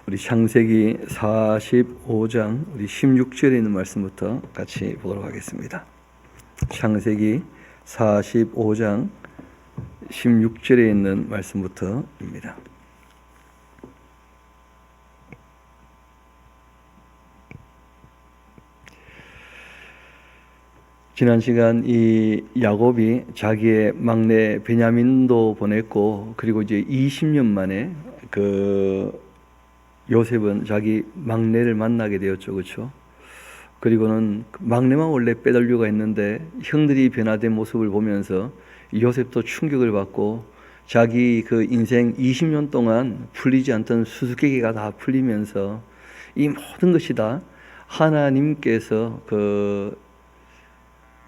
우리 창세기 45장 우리 16절에 있는 말씀부터 같이 보도록 하겠습니다. 창세기 45장 16절에 있는 말씀부터입니다. 지난 시간 이 야곱이 자기의 막내 베냐민도 보냈고, 그리고 이제 20년 만에 요셉은 자기 막내를 만나게 되었죠, 그렇죠? 그리고는 막내만 원래 빼달려가 했는데 형들이 변화된 모습을 보면서 요셉도 충격을 받고, 자기 그 인생 20년 동안 풀리지 않던 수수께끼가 다 풀리면서 이 모든 것이 다 하나님께서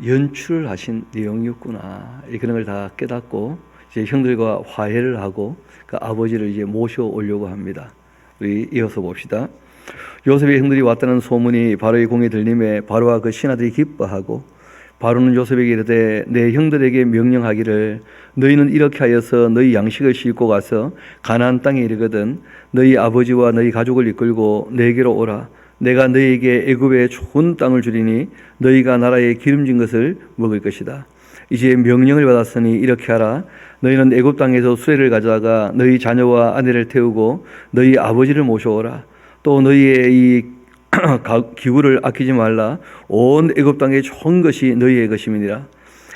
연출을 하신 내용이었구나, 그런 걸 다 깨닫고 이제 형들과 화해를 하고 그 아버지를 이제 모셔오려고 합니다. 우리 이어서 봅시다. 요셉의 형들이 왔다는 소문이 바로의 공에 들림에 바로와 그 신하들이 기뻐하고, 바로는 요셉에게 이르되 내 형들에게 명령하기를 너희는 이렇게 하여서 너희 양식을 싣고 가서 가나안 땅에 이르거든 너희 아버지와 너희 가족을 이끌고 내게로 오라. 내가 너희에게 애굽의 좋은 땅을 주리니 너희가 나라에 기름진 것을 먹을 것이다. 이제 명령을 받았으니 이렇게 하라. 너희는 애굽 땅에서 수레를 가져다가 너희 자녀와 아내를 태우고 너희 아버지를 모셔오라. 또 너희의 이 기구를 아끼지 말라. 온 애굽 땅의 좋은 것이 너희의 것임이니라.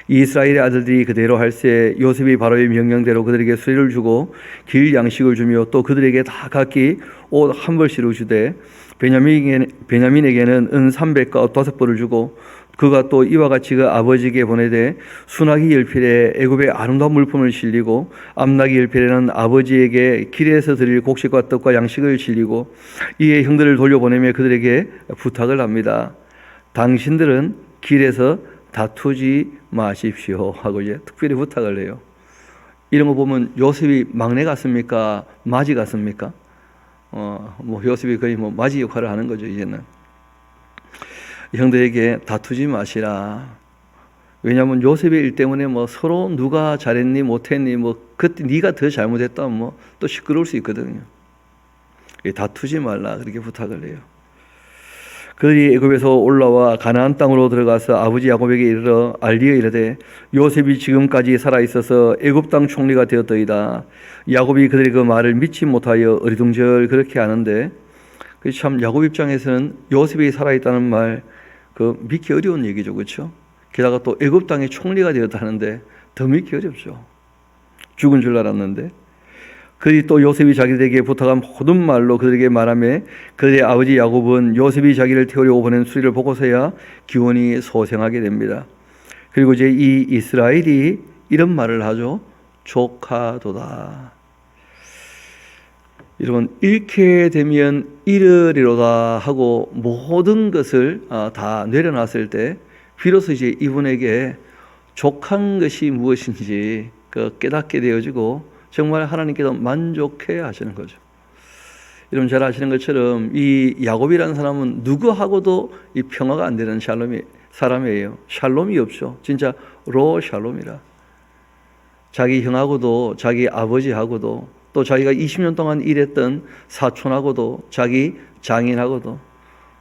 이스라엘의 아들들이 그대로 할세 요셉이 바로의 명령대로 그들에게 수레를 주고 길 양식을 주며 또 그들에게 다 각기 옷 한 벌씩을 주되 베냐민에게는 은 300과 옷 5벌을 주고, 그가 또 이와 같이 그 아버지에게 보내되 순하기 열필에 애굽의 아름다운 물품을 실리고 암나기 열필에는 아버지에게 길에서 드릴 곡식과 떡과 양식을 실리고, 이에 형들을 돌려보내며 그들에게 부탁을 합니다. 당신들은 길에서 다투지 마십시오 하고 이제 특별히 부탁을 해요. 이런 거 보면 요셉이 막내 같습니까? 맞이 같습니까? 요셉이 거의 맞이 역할을 하는 거죠, 이제는. 형들에게 다투지 마시라. 왜냐하면 요셉의 일 때문에 서로 누가 잘했니 못했니 그때 네가 더 잘못했다 또 시끄러울 수 있거든요. 다투지 말라 그렇게 부탁을 해요. 그들이 애굽에서 올라와 가나안 땅으로 들어가서 아버지 야곱에게 이르러 알리에 이르되 요셉이 지금까지 살아 있어서 애굽 땅 총리가 되었더이다. 야곱이 그들의 그 말을 믿지 못하여 어리둥절 그렇게 하는데, 참 야곱 입장에서는 요셉이 살아 있다는 말 믿기 어려운 얘기죠, 그렇죠? 게다가 또 애굽 땅의 총리가 되었다는데 더 믿기 어렵죠. 죽은 줄 알았는데. 그들이 또 요셉이 자기들에게 부탁한 모든 말로 그들에게 말하며 그들의 아버지 야곱은 요셉이 자기를 태우려고 보낸 수리를 보고서야 기원이 소생하게 됩니다. 그리고 이제 이 이스라엘이 이런 말을 하죠. 조카도다. 여러분, 잃게 되면 잃으리로다 하고 모든 것을 다 내려놨을 때 비로소 이제 이분에게 족한 것이 무엇인지 깨닫게 되어지고 정말 하나님께서 만족해 하시는 거죠. 여러분 잘 아시는 것처럼 이 야곱이라는 사람은 누구하고도 이 평화가 안 되는 사람이에요. 샬롬이 없죠. 진짜 로 샬롬이라. 자기 형하고도 자기 아버지하고도 또 자기가 20년 동안 일했던 사촌하고도 자기 장인하고도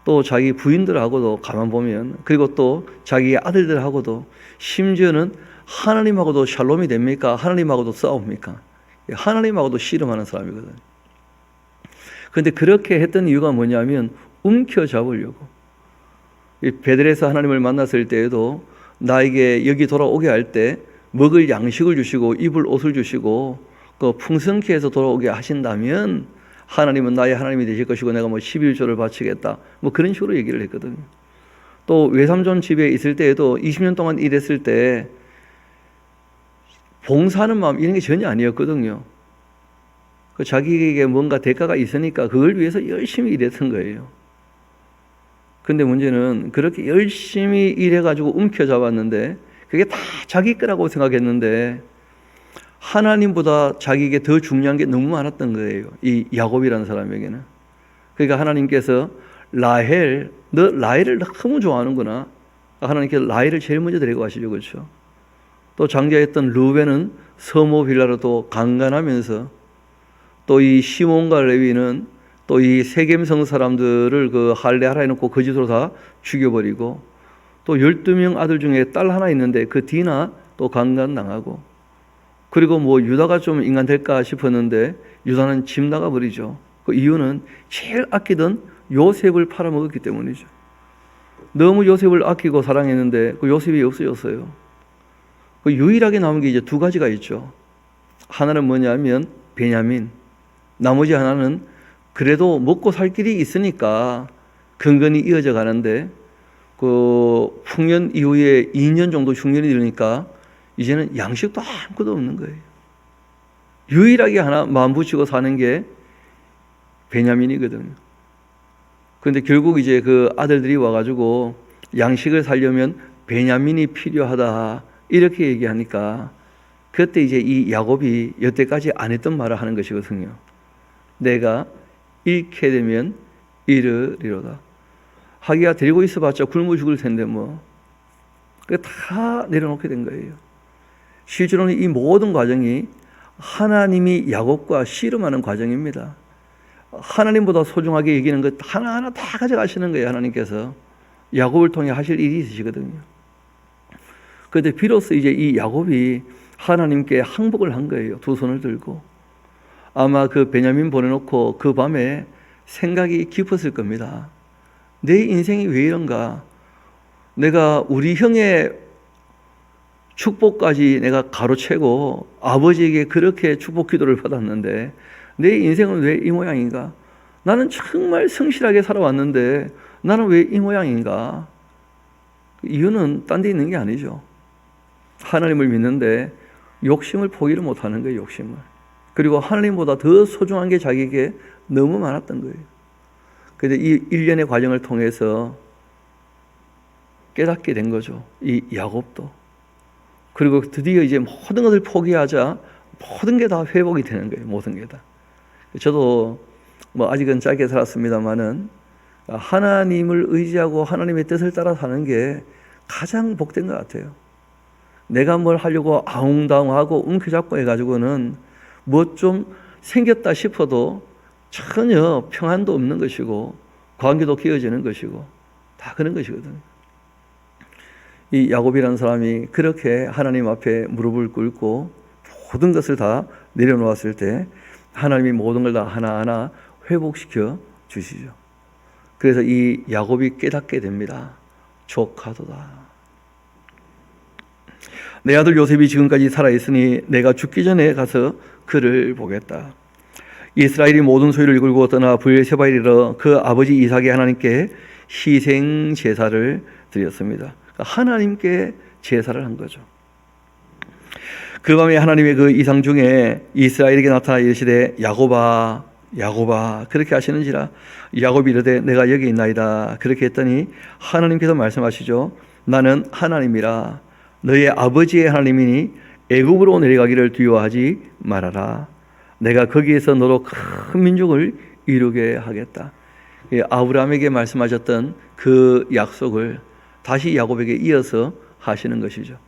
또 자기 부인들하고도 가만 보면, 그리고 또 자기 아들들하고도, 심지어는 하나님하고도 샬롬이 됩니까? 하나님하고도 싸웁니까? 하나님하고도 씨름하는 사람이거든요. 그런데 그렇게 했던 이유가 뭐냐면 움켜잡으려고. 베델에서 하나님을 만났을 때에도 나에게 여기 돌아오게 할 때 먹을 양식을 주시고 입을 옷을 주시고 풍성케 해서 돌아오게 하신다면 하나님은 나의 하나님이 되실 것이고 내가 11조를 바치겠다 그런 식으로 얘기를 했거든요. 또 외삼촌 집에 있을 때에도 20년 동안 일했을 때 봉사하는 마음 이런 게 전혀 아니었거든요. 자기에게 뭔가 대가가 있으니까 그걸 위해서 열심히 일했던 거예요. 그런데 문제는 그렇게 열심히 일해가지고 움켜잡았는데 그게 다 자기 거라고 생각했는데 하나님보다 자기에게 더 중요한 게 너무 많았던 거예요. 이 야곱이라는 사람에게는. 그러니까 하나님께서 라헬, 너 라헬을 너무 좋아하는구나. 하나님께서 라헬을 제일 먼저 데리고 가시죠, 그렇죠? 또 장자였던 르우벤은 서모 빌라로 또 강간하면서 또 이 시몬과 레위는 또 이 세겜성 사람들을 그 할례하라 해놓고 거짓으로 다 죽여버리고, 또 12명 아들 중에 딸 하나 있는데 그 디나 또 강간당하고, 그리고 뭐 유다가 좀 인간 될까 싶었는데 유다는 집 나가버리죠. 그 이유는 제일 아끼던 요셉을 팔아먹었기 때문이죠. 너무 요셉을 아끼고 사랑했는데 그 요셉이 없어졌어요. 그 유일하게 남은 게 이제 두 가지가 있죠. 하나는 뭐냐면 베냐민, 나머지 하나는 그래도 먹고 살 길이 있으니까 근근히 이어져 가는데, 그 풍년 이후에 2년 정도 흉년이 되니까 이제는 양식도 아무것도 없는 거예요. 유일하게 하나 마음 붙이고 사는 게 베냐민이거든요. 그런데 결국 이제 그 아들들이 와가지고 양식을 살려면 베냐민이 필요하다 이렇게 얘기하니까, 그때 이제 이 야곱이 여태까지 안 했던 말을 하는 것이거든요. 내가 잃게 되면 잃으리로다. 하기야 데리고 있어봤자 굶어 죽을 텐데 뭐. 다 내려놓게 된 거예요. 실제로는 이 모든 과정이 하나님이 야곱과 씨름하는 과정입니다. 하나님보다 소중하게 여기는 것 하나하나 다 가져가시는 거예요. 하나님께서 야곱을 통해 하실 일이 있으시거든요. 그런데 비로소 이제 이 야곱이 하나님께 항복을 한 거예요. 두 손을 들고. 아마 그 베냐민 보내놓고 그 밤에 생각이 깊었을 겁니다. 내 인생이 왜 이런가? 내가 우리 형의 축복까지 내가 가로채고 아버지에게 그렇게 축복 기도를 받았는데 내 인생은 왜 이 모양인가? 나는 정말 성실하게 살아왔는데 나는 왜 이 모양인가? 이유는 딴 데 있는 게 아니죠. 하나님을 믿는데 욕심을 포기를 못하는 거예요. 욕심을. 그리고 하나님보다 더 소중한 게 자기에게 너무 많았던 거예요. 그런데 이 일련의 과정을 통해서 깨닫게 된 거죠. 이 야곱도. 그리고 드디어 이제 모든 것을 포기하자 모든 게 다 회복이 되는 거예요. 모든 게 다. 저도 뭐 아직은 짧게 살았습니다만은 하나님을 의지하고 하나님의 뜻을 따라 사는 게 가장 복된 것 같아요. 내가 뭘 하려고 아웅다웅하고 움켜잡고 해가지고는 뭐 좀 생겼다 싶어도 전혀 평안도 없는 것이고 관계도 깨어지는 것이고 다 그런 것이거든요. 이 야곱이라는 사람이 그렇게 하나님 앞에 무릎을 꿇고 모든 것을 다 내려놓았을 때 하나님이 모든 걸 다 하나하나 회복시켜 주시죠. 그래서 이 야곱이 깨닫게 됩니다. 조카도다. 내 아들 요셉이 지금까지 살아있으니 내가 죽기 전에 가서 그를 보겠다. 이스라엘이 모든 소유를 이끌고 떠나 브엘세바에 이르러 그 아버지 이삭의 하나님께 희생 제사를 드렸습니다. 하나님께 제사를 한 거죠. 그 밤에 하나님의 그 이상 중에 이스라엘에게 나타나 이르시되 야곱아 야곱아 그렇게 하시는지라. 야곱이 이르되 내가 여기 있나이다. 그렇게 했더니 하나님께서 말씀하시죠. 나는 하나님이라 너의 아버지의 하나님이니 애굽으로 내려가기를 두려워하지 말아라. 내가 거기에서 너로 큰 민족을 이루게 하겠다. 아브라함에게 말씀하셨던 그 약속을 다시 야곱에게 이어서 하시는 것이죠.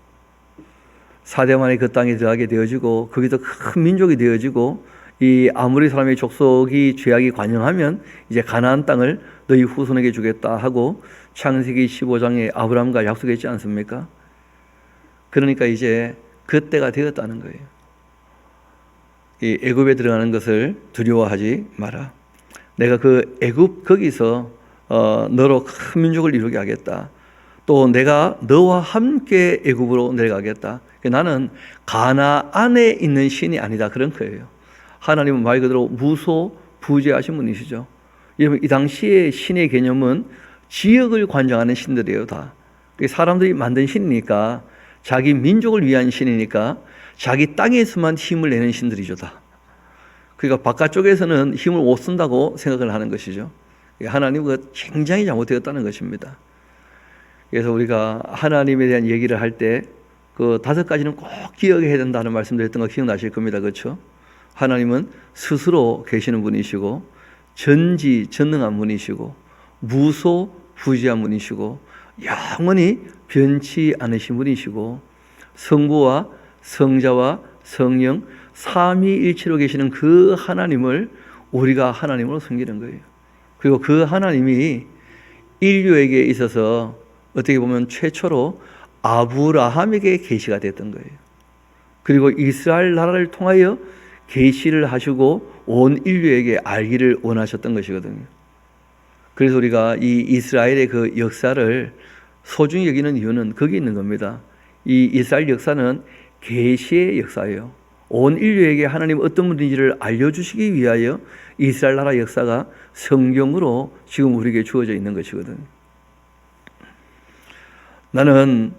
4대 만에 그 땅에 들어가게 되어지고 거기서 큰 민족이 되어지고 이 아무리 사람의 족속이 죄악이 관영하면 이제 가나안 땅을 너희 후손에게 주겠다 하고 창세기 15장에 아브라함과 약속했지 않습니까? 그러니까 이제 그때가 되었다는 거예요. 이 애굽에 들어가는 것을 두려워하지 마라. 내가 그 애굽 거기서 너로 큰 민족을 이루게 하겠다. 또 내가 너와 함께 애굽으로 내려가겠다. 나는 가나안에 있는 신이 아니다 그런 거예요. 하나님은 말 그대로 무소부재하신 분이시죠. 여러분 이 당시의 신의 개념은 지역을 관장하는 신들이에요. 다 사람들이 만든 신이니까 자기 민족을 위한 신이니까 자기 땅에서만 힘을 내는 신들이죠. 다. 그러니까 바깥쪽에서는 힘을 못 쓴다고 생각을 하는 것이죠. 하나님은 굉장히 잘못되었다는 것입니다. 그래서 우리가 하나님에 대한 얘기를 할 때 그 5가지는 꼭 기억해야 된다는 말씀드렸던 거 기억나실 겁니다. 그렇죠? 하나님은 스스로 계시는 분이시고 전지전능한 분이시고 무소부지한 분이시고 영원히 변치 않으신 분이시고 성부와 성자와 성령 삼위일체로 계시는 그 하나님을 우리가 하나님으로 섬기는 거예요. 그리고 그 하나님이 인류에게 있어서 어떻게 보면 최초로 아브라함에게 계시가 됐던 거예요. 그리고 이스라엘 나라를 통하여 계시를 하시고 온 인류에게 알기를 원하셨던 것이거든요. 그래서 우리가 이 이스라엘의 그 역사를 소중히 여기는 이유는 거기 있는 겁니다. 이 이스라엘 역사는 계시의 역사예요. 온 인류에게 하나님 어떤 분인지를 알려주시기 위하여 이스라엘 나라 역사가 성경으로 지금 우리에게 주어져 있는 것이거든요. 나는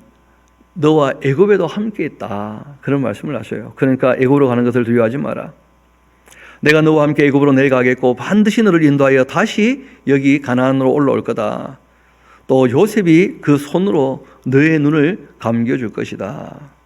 너와 애굽에도 함께 있다, 그런 말씀을 하셔요. 그러니까 애굽으로 가는 것을 두려워하지 마라. 내가 너와 함께 애굽으로 내려가겠고 반드시 너를 인도하여 다시 여기 가나안으로 올라올 거다. 또 요셉이 그 손으로 너의 눈을 감겨줄 것이다.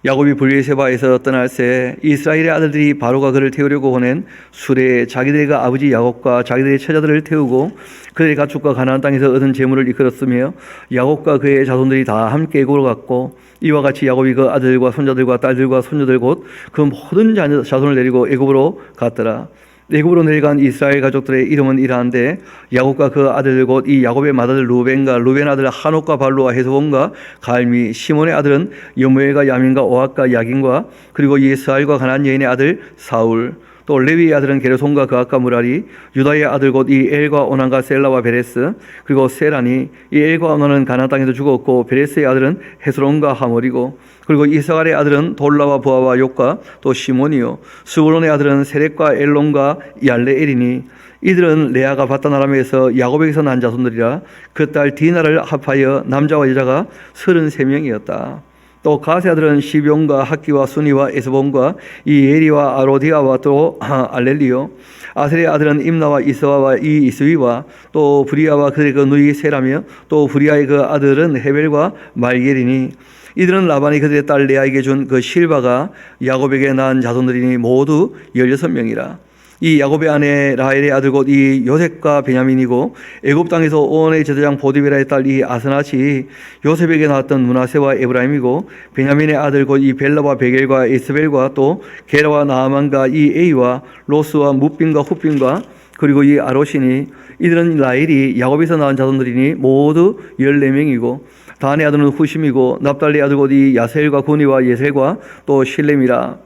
야곱이 브리세바에서 떠날 새 이스라엘의 아들들이 바로가 그를 태우려고 보낸 수레에 자기들의 아버지 야곱과 자기들의 처자들을 태우고 그들의 가축과 가나안 땅에서 얻은 재물을 이끌었으며 야곱과 그의 자손들이 다 함께 애굽으로 갔고 이와 같이 야곱이 그 아들과 손자들과 딸들과 손녀들 곧 그 모든 자손을 데리고 애굽으로 갔더라. 애굽으로 내려간 이스라엘 가족들의 이름은 이러한데 야곱과 그 아들들 곧 이 야곱의 맏아들 루벤과 루벤 아들 한옥과 발루와 헤스본과 갈미 시몬의 아들은 여무엘과 야민과 오앗과 야긴과 그리고 이스라엘과 가나안 여인의 아들 사울 또 레위의 아들은 게르손과 그앗과 무라리 유다의 아들 곧 이 엘과 오난과 셀라와 베레스 그리고 세란이 이 엘과 오난은 가나안 땅에서 죽었고 베레스의 아들은 헤스론과 하몰이고 그리고 이스갈의 아들은 돌라와 부하와 욕과 또 시몬이요 스불론의 아들은 세렉과 엘론과 얄레엘이니 이들은 레아가 바단 아람에서 야곱에게서 난 자손들이라 그 딸 디나를 합하여 남자와 여자가 33명이었다. 또 가세 아들은 시병과 학기와 수니와 에스본과 이 예리와 아로디아와 또 알렐리요 아셀의 아들은 임나와 이스와와 이 이스위와 또 브리아와 그의 그 누이 세라며 또 브리아의 그 아들은 헤벨과 말게리니 이들은 라반이 그들의 딸 레아에게 준 그 실바가 야곱에게 낳은 자손들이니 모두 16명이라. 이 야곱의 아내 라헬의 아들 곧 이 요셉과 베냐민이고 애굽 땅에서 온의 제사장 보디베라의 딸 이 아스나치 요셉에게 낳았던 문하세와 에브라임이고 베냐민의 아들 곧 이 벨라와 베겔과 이스벨과 또 게라와 나아만과 이 에이와 로스와 뭇빈과 훗빈과 그리고 이 아로시니 이들은 라헬이 야곱에서 낳은 자손들이니 모두 14명이고 단의 아들은 후심이고 납달리 아들 곧 이 야셀과 구니와 예셀과 또 실렘이라.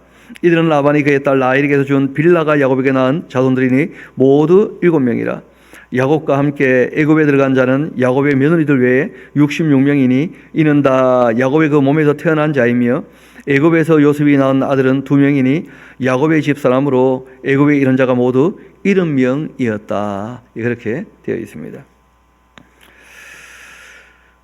이들은 라반이 그의 딸 라헬에게서 준 빌라가 야곱에게 낳은 자손들이니 모두 7명이라. 야곱과 함께 애굽에 들어간 자는 야곱의 며느리들 외에 66명이니 이는 다 야곱의 그 몸에서 태어난 자이며 애굽에서 요셉이 낳은 아들은 2명이니 야곱의 집사람으로 애굽에 이른 자가 모두 70명이었다. 그렇게 되어 있습니다.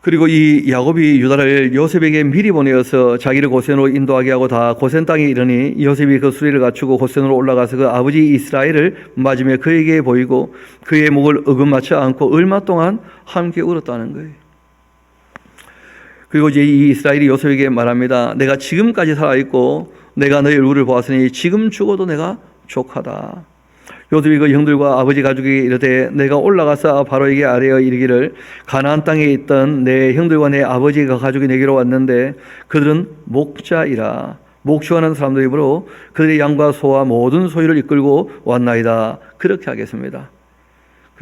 그리고 이 야곱이 유다를 요셉에게 미리 보내어서 자기를 고센으로 인도하게 하고 다 고센 땅에 이르니 요셉이 그 수레를 갖추고 고센으로 올라가서 그 아버지 이스라엘을 맞으며 그에게 보이고 그의 목을 어긋맞춰 안고 얼마 동안 함께 울었다는 거예요. 그리고 이제 이 이스라엘이 요셉에게 말합니다. 내가 지금까지 살아있고 내가 너의 얼굴을 보았으니 지금 죽어도 내가 족하다. 요셉이 그 형들과 아버지 가족이 이르되 내가 올라가서 바로에게 아뢰어 이르기를 가나안 땅에 있던 내 형들과 내 아버지 그 가족이 내게로 왔는데 그들은 목자이라 목축하는 사람들이므로 그들의 양과 소와 모든 소유를 이끌고 왔나이다. 그렇게 하겠습니다.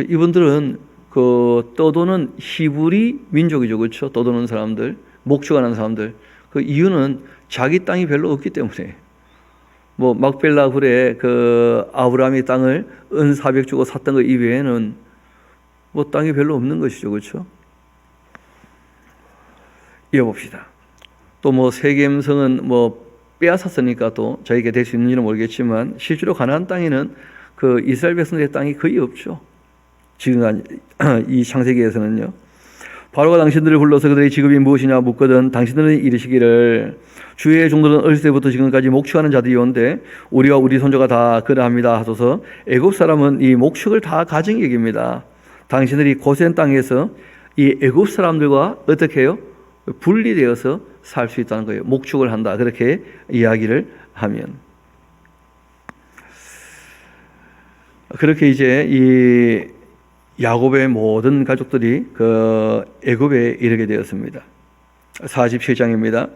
이분들은 그 떠도는 히브리 민족이죠, 그렇죠? 떠도는 사람들, 목축하는 사람들. 그 이유는 자기 땅이 별로 없기 때문에. 뭐 막벨라 굴에 그 아브라함이 땅을 은 400 주고 샀던 거 이외에는 뭐 땅이 별로 없는 것이죠, 그렇죠? 이어봅시다. 또 뭐 세겜성은 뭐 빼앗았으니까 또 저에게 될 수 있는지는 모르겠지만 실제로 가나안 땅에는 그 이스라엘 백성들의 땅이 거의 없죠. 지금 이 창세기에서는요. 바로가 당신들을 불러서 그들의 직업이 무엇이냐 묻거든 당신들은 이르시기를 주의 종들은 어릴 때부터 지금까지 목축하는 자들이온데 우리와 우리 손자가 다 그러합니다 하소서. 애굽 사람은 이 목축을 다 가증히 여깁니다. 당신들이 고센 땅에서 이 애굽 사람들과 어떻게 해요? 분리되어서 살 수 있다는 거예요. 목축을 한다. 그렇게 이야기를 하면 그렇게 이제 이 야곱의 모든 가족들이 그 애굽에 이르게 되었습니다. 47장입니다.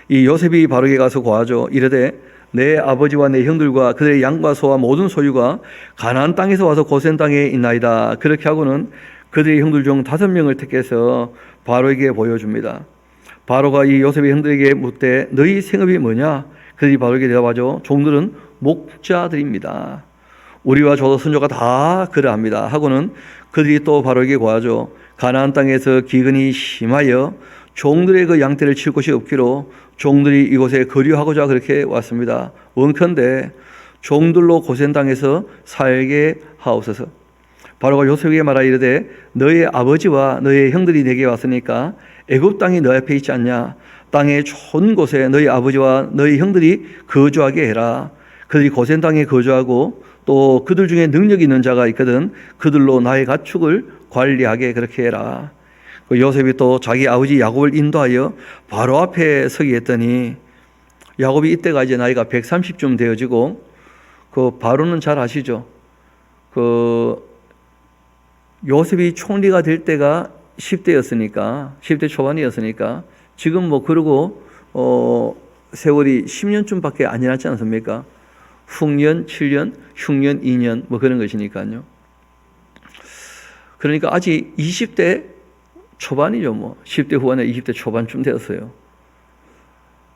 이 요셉이 바로에게 가서 고하죠. 이르되 내 아버지와 내 형들과 그들의 양과 소와 모든 소유가 가나안 땅에서 와서 고센 땅에 있나이다. 그렇게 하고는 그들의 형들 중 5명을 택해서 바로에게 보여줍니다. 바로가 이 요셉의 형들에게 묻되 너희 생업이 뭐냐? 그들이 바로에게 대답하죠. 종들은 목자들입니다. 우리와 저도 선조가 다 그러합니다. 하고는 그들이 또 바로에게 고하죠. 가나안 땅에서 기근이 심하여 종들의 그 양떼를 칠 곳이 없기로 종들이 이곳에 거류하고자 그렇게 왔습니다. 원컨대 종들로 고센 땅에서 살게 하옵소서. 바로가 요셉에게 말하 이르되 너의 아버지와 너의 형들이 내게 왔으니까 애굽 땅이 너 앞에 있지 않냐? 땅의 좋은 곳에 너희 아버지와 너희 형들이 거주하게 해라. 그들이 고센 땅에 거주하고 또 그들 중에 능력 있는 자가 있거든 그들로 나의 가축을 관리하게 그렇게 해라. 요셉이 또 자기 아버지 야곱을 인도하여 바로 앞에 서게 했더니 야곱이 이때가 이제 나이가 130쯤 되어지고 그 바로는 잘 아시죠? 그 요셉이 총리가 될 때가 10대였으니까 10대 초반이었으니까 지금 뭐 그러고 세월이 10년쯤밖에 안 지났지 않습니까? 흉년 7년, 흉년 2년 뭐 그런 것이니까요. 그러니까 아직 20대 초반이죠. 뭐 10대 후반에 20대 초반쯤 되었어요.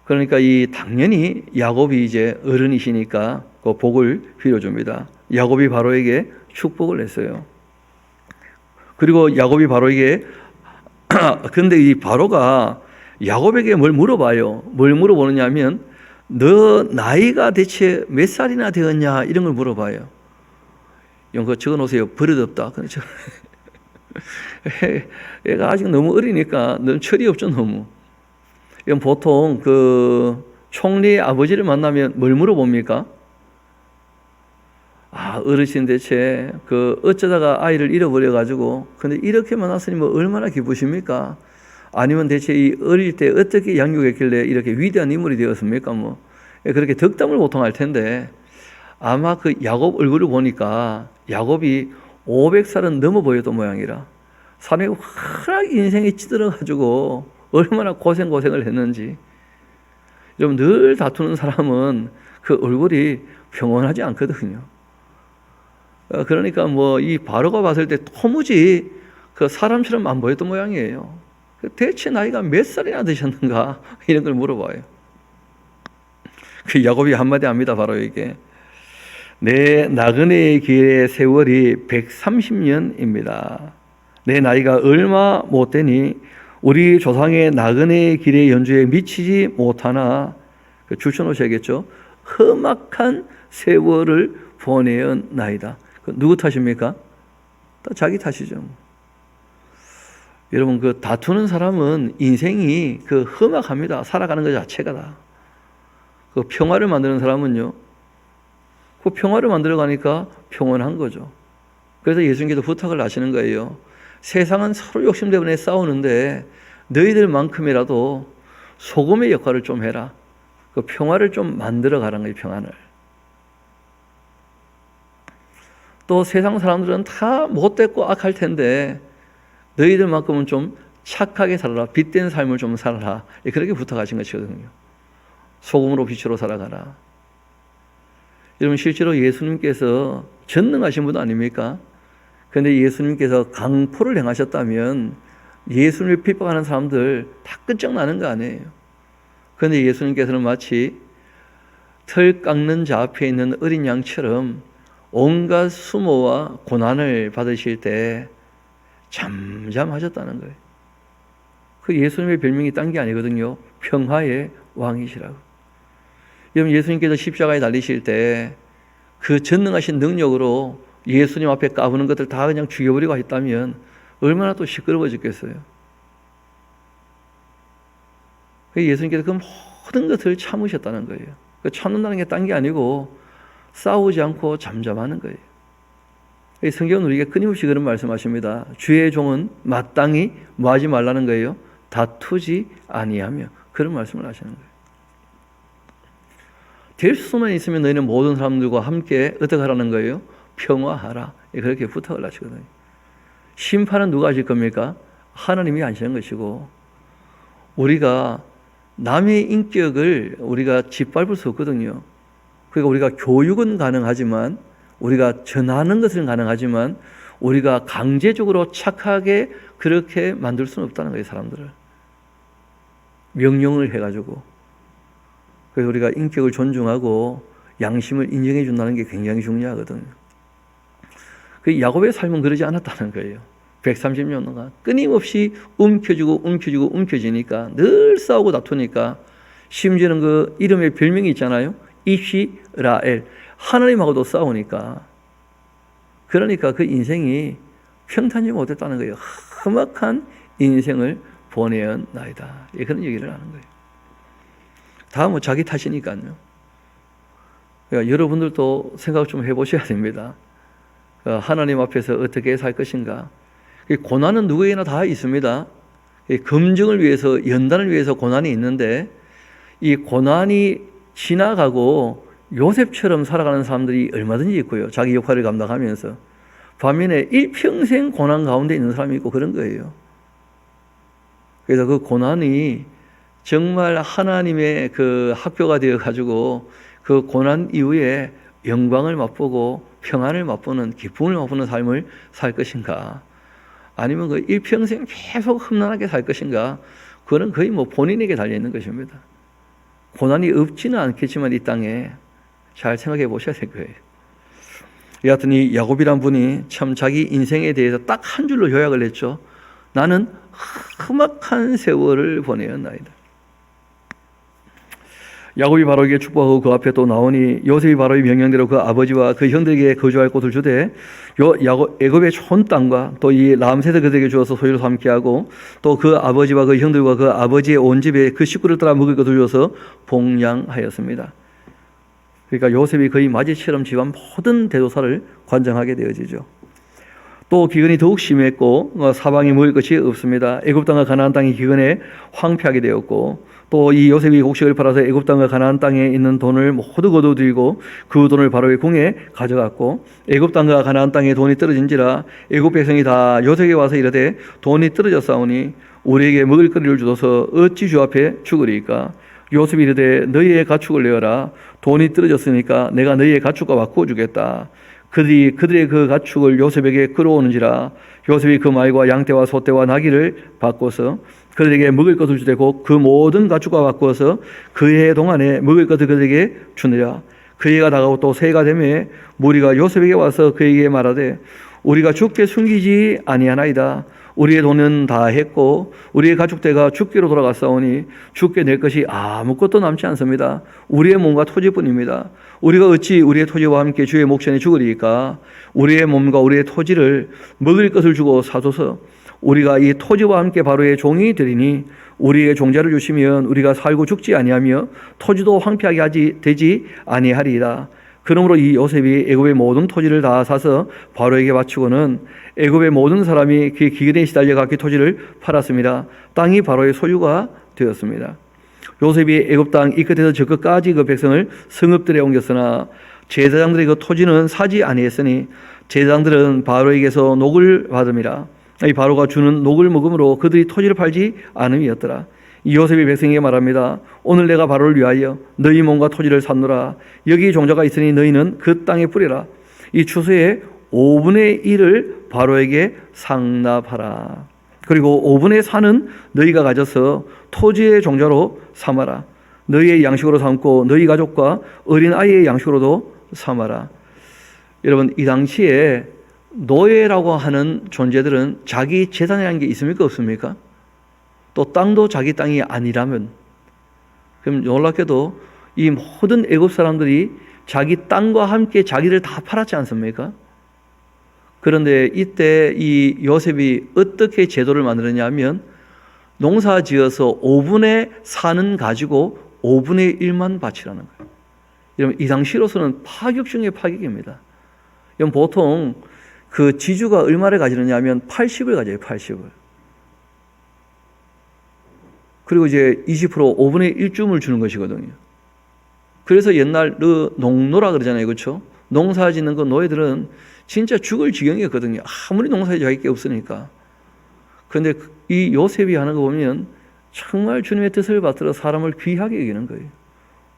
그러니까 이 당연히 야곱이 이제 어른이시니까 그 복을 빌어줍니다. 야곱이 바로에게 축복을 했어요. 그리고 야곱이 바로에게 근데 이 바로가 야곱에게 뭘 물어봐요. 뭘 물어보느냐 하면 너 나이가 대체 몇 살이나 되었냐 이런 걸 물어봐요. 이런 거 적어놓으세요. 버릇없다. 얘가 아직 너무 어리니까 너무 철이 없죠. 너무. 이건 보통 그 총리의 아버지를 만나면 뭘 물어봅니까? 아, 어르신 대체 그 어쩌다가 아이를 잃어버려가지고 근데 이렇게 만났으니 뭐 얼마나 기쁘십니까? 아니면 대체 이 어릴 때 어떻게 양육했길래 이렇게 위대한 인물이 되었습니까? 뭐 그렇게 덕담을 보통 할 텐데 아마 그 야곱 얼굴을 보니까 야곱이 500살은 넘어 보였던 모양이라 사람이 워낙 인생이 찌들어가지고 얼마나 고생을 했는지. 좀 늘 다투는 사람은 그 얼굴이 평온하지 않거든요. 그러니까 뭐 이 바로가 봤을 때 도무지 그 사람처럼 안 보였던 모양이에요. 대체 나이가 몇 살이나 되셨는가 이런 걸 물어봐요. 그 야곱이 한마디 합니다. 바로에게 내 나그네의 길의 세월이 130년입니다. 내 나이가 얼마 못 되니 우리 조상의 나그네의 길의 연주에 미치지 못하나 줄쳐놓으셔야겠죠. 험악한 세월을 보내온 나이다. 누구 탓입니까? 자기 탓이죠. 여러분 그 다투는 사람은 인생이 그 험악합니다. 살아가는 것 자체가 다. 그 평화를 만드는 사람은요. 그 평화를 만들어 가니까 평온한 거죠. 그래서 예수님께서 부탁을 하시는 거예요. 세상은 서로 욕심 때문에 싸우는데 너희들만큼이라도 소금의 역할을 좀 해라. 그 평화를 좀 만들어 가라는 거예요. 평안을. 또 세상 사람들은 다 못됐고 악할 텐데 너희들만큼은 좀 착하게 살아라. 빛된 삶을 좀 살아라. 그렇게 부탁하신 것이거든요. 소금으로 빛으로 살아가라. 여러분 실제로 예수님께서 전능하신 분 아닙니까? 그런데 예수님께서 강포를 행하셨다면 예수님을 핍박하는 사람들 다 끝장나는 거 아니에요. 그런데 예수님께서는 마치 털 깎는 자 앞에 있는 어린 양처럼 온갖 수모와 고난을 받으실 때 잠잠하셨다는 거예요. 그 예수님의 별명이 딴 게 아니거든요. 평화의 왕이시라고. 여러분 예수님께서 십자가에 달리실 때 그 전능하신 능력으로 예수님 앞에 까부는 것들 다 그냥 죽여버리고 하셨다면 얼마나 또 시끄러워졌겠어요. 예수님께서 그 모든 것을 참으셨다는 거예요. 그 참는다는 게 딴 게 아니고 싸우지 않고 잠잠하는 거예요. 성경은 우리에게 끊임없이 그런 말씀하십니다. 주의 종은 마땅히 뭐 하지 말라는 거예요? 다투지 아니하며. 그런 말씀을 하시는 거예요. 될 수만 있으면 너희는 모든 사람들과 함께 어떻게 하라는 거예요? 평화하라. 그렇게 부탁을 하시거든요. 심판은 누가 하실 겁니까? 하나님이 하시는 것이고 우리가 남의 인격을 우리가 짓밟을 수 없거든요. 그러니까 우리가 교육은 가능하지만, 우리가 전하는 것은 가능하지만, 우리가 강제적으로 착하게 그렇게 만들 수는 없다는 거예요, 사람들을. 명령을 해가지고. 그래서 우리가 인격을 존중하고 양심을 인정해 준다는 게 굉장히 중요하거든요. 그 야곱의 삶은 그러지 않았다는 거예요. 130년 동안 끊임없이 움켜쥐니까 늘 싸우고 다투니까, 심지어는 그 이름의 별명이 있잖아요. 이시라엘. 하나님하고도 싸우니까. 그러니까 그 인생이 평탄지 못했다는 거예요. 험악한 인생을 보내었나이다. 그런 얘기를 하는 거예요. 다음은 자기 탓이니까요. 그러니까 여러분들도 생각 좀 해보셔야 됩니다. 하나님 앞에서 어떻게 살 것인가. 고난은 누구에게나 다 있습니다. 검증을 위해서, 연단을 위해서 고난이 있는데, 이 고난이 지나가고 요셉처럼 살아가는 사람들이 얼마든지 있고요. 자기 역할을 감당하면서. 반면에 일평생 고난 가운데 있는 사람이 있고 그런 거예요. 그래서 그 고난이 정말 하나님의 그 학교가 되어가지고 그 고난 이후에 영광을 맛보고 평안을 맛보는, 기쁨을 맛보는 삶을 살 것인가, 아니면 그 일평생 계속 험난하게 살 것인가, 그거는 거의 뭐 본인에게 달려있는 것입니다. 고난이 없지는 않겠지만 이 땅에 잘 생각해 보셔야 될 거예요. 여하튼 이 야곱이란 분이 참 자기 인생에 대해서 딱 한 줄로 요약을 했죠. 나는 험악한 세월을 보내었나이다. 야곱이 바로에게 축복하고 그 앞에 또 나오니 요셉이 바로의 명령대로 그 아버지와 그 형들에게 거주할 곳을 주되 애굽의 촌 땅과 또 이 람셋을 그들에게 주어서 소유로 삼게 하고, 또 그 아버지와 그 형들과 그 아버지의 온 집에 그 식구를 따라 먹을 것을 주어서 봉양하였습니다. 그러니까 요셉이 거의 마지처럼 집안 모든 대조사를 관장하게 되어지죠. 또 기근이 더욱 심했고 사방에 먹을 것이 없습니다. 애굽 땅과 가나안 땅이 기근에 황폐하게 되었고, 또 이 요셉이 곡식을 팔아서 애굽 땅과 가나안 땅에 있는 돈을 모두 거두들이고 그 돈을 바로의 궁에 가져갔고, 애굽 땅과 가나안 땅에 돈이 떨어진지라 애굽 백성이 다 요셉에게 와서 이르되 돈이 떨어졌사오니 우리에게 먹을 거리를 주소서 어찌 주 앞에 죽으리이까. 요셉이 이르되 너희의 가축을 내어라. 돈이 떨어졌으니까 내가 너희의 가축과 바꾸어 주겠다. 그들의 그 가축을 요셉에게 끌어오는지라 요셉이 그 말과 양떼와 소떼와 나귀를 바꿔서 그들에게 먹을 것을 주되고 그 모든 가축과 바꾸어서 그 해 동안에 먹을 것을 그들에게 주느라. 그 해가 다가오고 또 새해가 되매 무리가 요셉에게 와서 그에게 말하되 우리가 주께 숨기지 아니하나이다. 우리의 돈은 다 했고 우리의 가축대가 주께로 돌아갔사오니 주께 낼 것이 아무것도 남지 않습니다. 우리의 몸과 토지뿐입니다. 우리가 어찌 우리의 토지와 함께 주의 목전에 죽으리이까. 우리의 몸과 우리의 토지를 먹을 것을 주고 사줘서 우리가 이 토지와 함께 바로의 종이 되리니 우리의 종자를 주시면 우리가 살고 죽지 아니하며 토지도 황폐하게 되지 아니하리이다. 그러므로 이 요셉이 애굽의 모든 토지를 다 사서 바로에게 바치고는 애굽의 모든 사람이 그 기근에 시달려 각기 토지를 팔았습니다. 땅이 바로의 소유가 되었습니다. 요셉이 애굽 땅 이 끝에서 저 끝까지 그 백성을 성읍들에 옮겼으나 제사장들의 그 토지는 사지 아니했으니 제사장들은 바로에게서 녹을 받음이라. 이 바로가 주는 녹을 먹음으로 그들이 토지를 팔지 않음이었더라. 이 요셉이 백성에게 말합니다. 오늘 내가 바로를 위하여 너희 몸과 토지를 샀노라. 여기 종자가 있으니 너희는 그 땅에 뿌리라. 이 추수의 5분의 1을 바로에게 상납하라. 그리고 5분의 4는 너희가 가져서 토지의 종자로 삼아라. 너희의 양식으로 삼고 너희 가족과 어린 아이의 양식으로도 삼아라. 여러분, 이 당시에 노예라고 하는 존재들은 자기 재산이라는 게 있습니까 없습니까? 또 땅도 자기 땅이 아니라면, 그럼 놀랍게도 이 모든 애굽 사람들이 자기 땅과 함께 자기를 다 팔았지 않습니까? 그런데 이때 이 요셉이 어떻게 제도를 만들었냐 하면 농사 지어서 5분의 4는 가지고 5분의 1만 바치라는 거예요. 여러분, 이 당시로서는 파격 중에 파격입니다. 여러분, 보통 그 지주가 얼마를 가지느냐 하면 80을 가져요. 80을. 그리고 이제 20% 5분의 1쯤을 주는 것이거든요. 그래서 옛날 농노라 그러잖아요. 그렇죠? 농사 짓는 그 노예들은 진짜 죽을 지경이었거든요. 아무리 농사에 자기 게 없으니까. 그런데 이 요셉이 하는 거 보면 정말 주님의 뜻을 받들어 사람을 귀하게 여기는 거예요.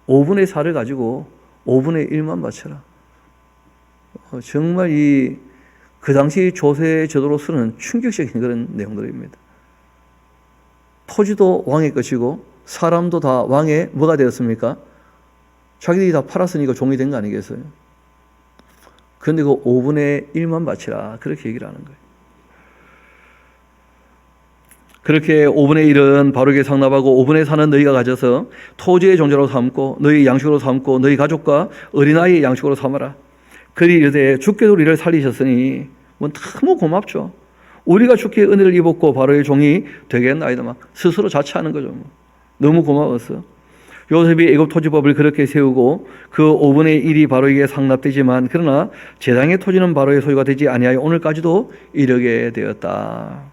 5분의 4를 가지고 5분의 1만 바쳐라. 정말 그 당시 조세 제도로서는 충격적인 그런 내용들입니다. 토지도 왕의 것이고 사람도 다 왕의 뭐가 되었습니까? 자기들이 다 팔았으니까 종이 된 거 아니겠어요? 그런데 그 5분의 1만 바치라 그렇게 얘기를 하는 거예요. 그렇게 5분의 1은 바르게 상납하고 5분의 4는 너희가 가져서 토지의 종자로 삼고 너희 양식으로 삼고 너희 가족과 어린아이의 양식으로 삼아라. 그리 이르되 주께서 우리를 살리셨으니 너무 고맙죠. 우리가 주께 은혜를 입었고 바로의 종이 되겠나이다. 막 스스로 자처하는 거죠. 너무 고마웠어. 요셉이 애굽 토지법을 그렇게 세우고 그 5분의 1이 바로에게 상납되지만 그러나 제당의 토지는 바로의 소유가 되지 아니하여 오늘까지도 이르게 되었다.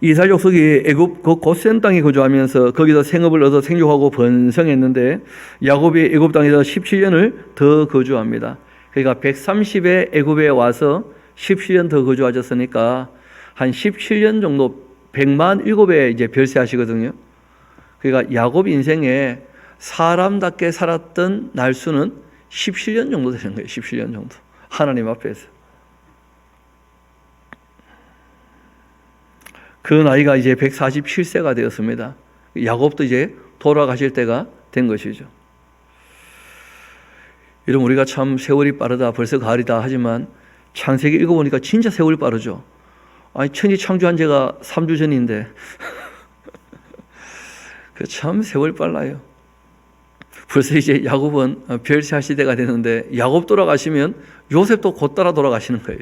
이스라엘 족속이 애굽 그 고센 땅에 거주하면서 거기서 생업을 얻어 생육하고 번성했는데 야곱이 애굽 땅에서 17년을 더 거주합니다. 그러니까 130에 애굽에 와서 17년 더 거주하셨으니까 한 17년 정도 100만 7에 이제 별세하시거든요. 그러니까 야곱 인생에 사람답게 살았던 날수는 17년 정도 되는 거예요. 17년 정도. 하나님 앞에서. 그 나이가 이제 147세가 되었습니다. 야곱도 이제 돌아가실 때가 된 것이죠. 여러분, 우리가 참 세월이 빠르다, 벌써 가을이다 하지만 창세기 읽어보니까 진짜 세월이 빠르죠. 아니, 천지 창조한 지가 3주 전인데 참 세월이 빨라요. 벌써 이제 야곱은 별세할 시대가 되는데 야곱 돌아가시면 요셉도 곧 따라 돌아가시는 거예요.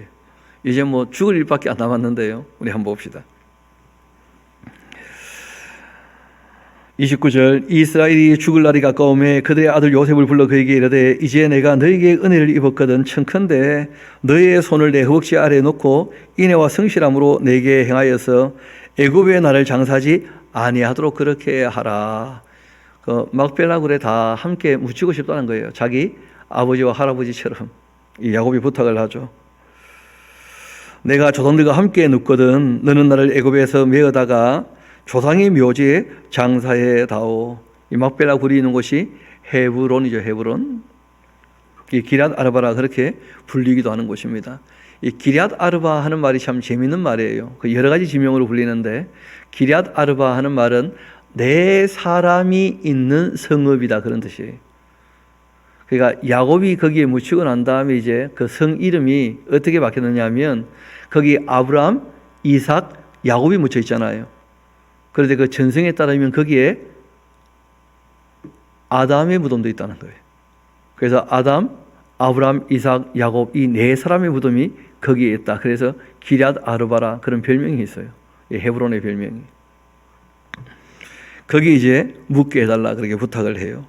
이제 뭐 죽을 일밖에 안 남았는데요. 우리 한번 봅시다. 29절 이스라엘이 죽을 날이 가까우매 그들의 아들 요셉을 불러 그에게 이르되 이제 내가 너에게 은혜를 입었거든 청컨대 너의 손을 내 허벅지 아래에 놓고 인애와 성실함으로 내게 행하여서 애굽의 나를 장사하지 아니하도록 그렇게 하라. 그 막벨라굴에 다 함께 묻히고 싶다는 거예요. 자기 아버지와 할아버지처럼 이 야곱이 부탁을 하죠. 내가 조상들과 함께 눕거든 너는 나를 애굽에서 메어다가 조상의 묘지에 장사해 다오. 이 막벨라 굴이 있는 곳이 헤브론이죠. 헤브론. 이 기럇 아르바라 그렇게 불리기도 하는 곳입니다. 이 기럇 아르바 하는 말이 참 재미있는 말이에요. 그 여러 가지 지명으로 불리는데 기럇 아르바 하는 말은 내 사람이 있는 성읍이다 그런 뜻이에요. 그러니까 야곱이 거기에 묻히고 난 다음에 이제 그 성 이름이 어떻게 바뀌었느냐 하면 거기 아브라함, 이삭, 야곱이 묻혀 있잖아요. 그런데 그 전승에 따르면 거기에 아담의 무덤도 있다는 거예요. 그래서 아담, 아브라함, 이삭, 야곱 이 네 사람의 무덤이 거기에 있다. 그래서 기럇 아르바라 그런 별명이 있어요. 헤브론의 별명이. 거기 이제 묻게 해달라 그렇게 부탁을 해요.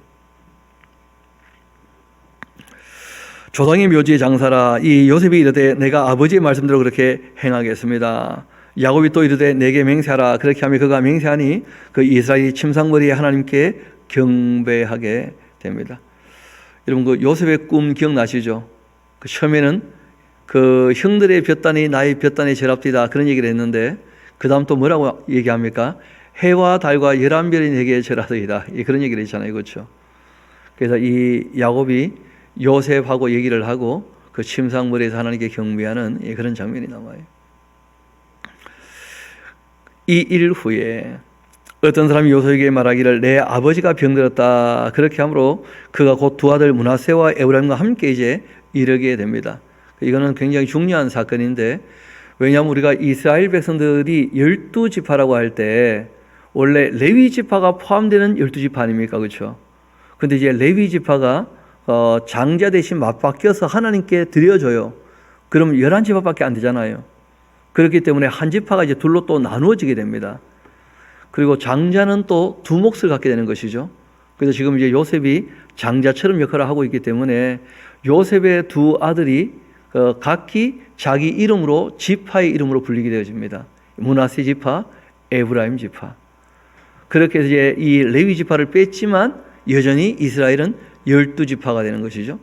조상의 묘지에 장사라. 이 요셉이 이르되 내가 아버지의 말씀대로 그렇게 행하겠습니다. 야곱이 또 이르되 내게 맹세하라. 그렇게 하면 그가 맹세하니 그 이스라엘이 침상머리에 하나님께 경배하게 됩니다. 여러분 그 요셉의 꿈 기억나시죠? 그 처음에는 그 형들의 볕단이 나의 볕단에 절합디다 그런 얘기를 했는데 그 다음 또 뭐라고 얘기합니까? 해와 달과 11별이 내게 절하더이다 그런 얘기를 했잖아요. 그렇죠? 그래서 이 야곱이 요셉하고 얘기를 하고 그 침상머리에서 하나님께 경배하는 그런 장면이 나와요. 이 일 후에 어떤 사람이 요셉에게 말하기를 내 아버지가 병들었다. 그렇게 함으로 그가 곧 두 아들 므낫세와 에브라임과 함께 이제 이르게 됩니다. 이거는 굉장히 중요한 사건인데 왜냐하면 우리가 이스라엘 백성들이 12지파라고 할 때 원래 레위 지파가 포함되는 12지파 아닙니까? 그렇죠? 근데 이제 레위 지파가 장자 대신 맞바뀌어서 하나님께 드려줘요. 그럼 11지파밖에 안 되잖아요. 그렇기 때문에 한 지파가 이제 둘로 또 나누어지게 됩니다. 그리고 장자는 또 두 몫을 갖게 되는 것이죠. 그래서 지금 이제 요셉이 장자처럼 역할을 하고 있기 때문에 요셉의 두 아들이 각기 자기 이름으로 지파의 이름으로 불리게 되어집니다. 므낫세 지파, 에브라임 지파. 그렇게 해서 이제 이 레위 지파를 뺐지만 여전히 이스라엘은 12지파가 되는 것이죠.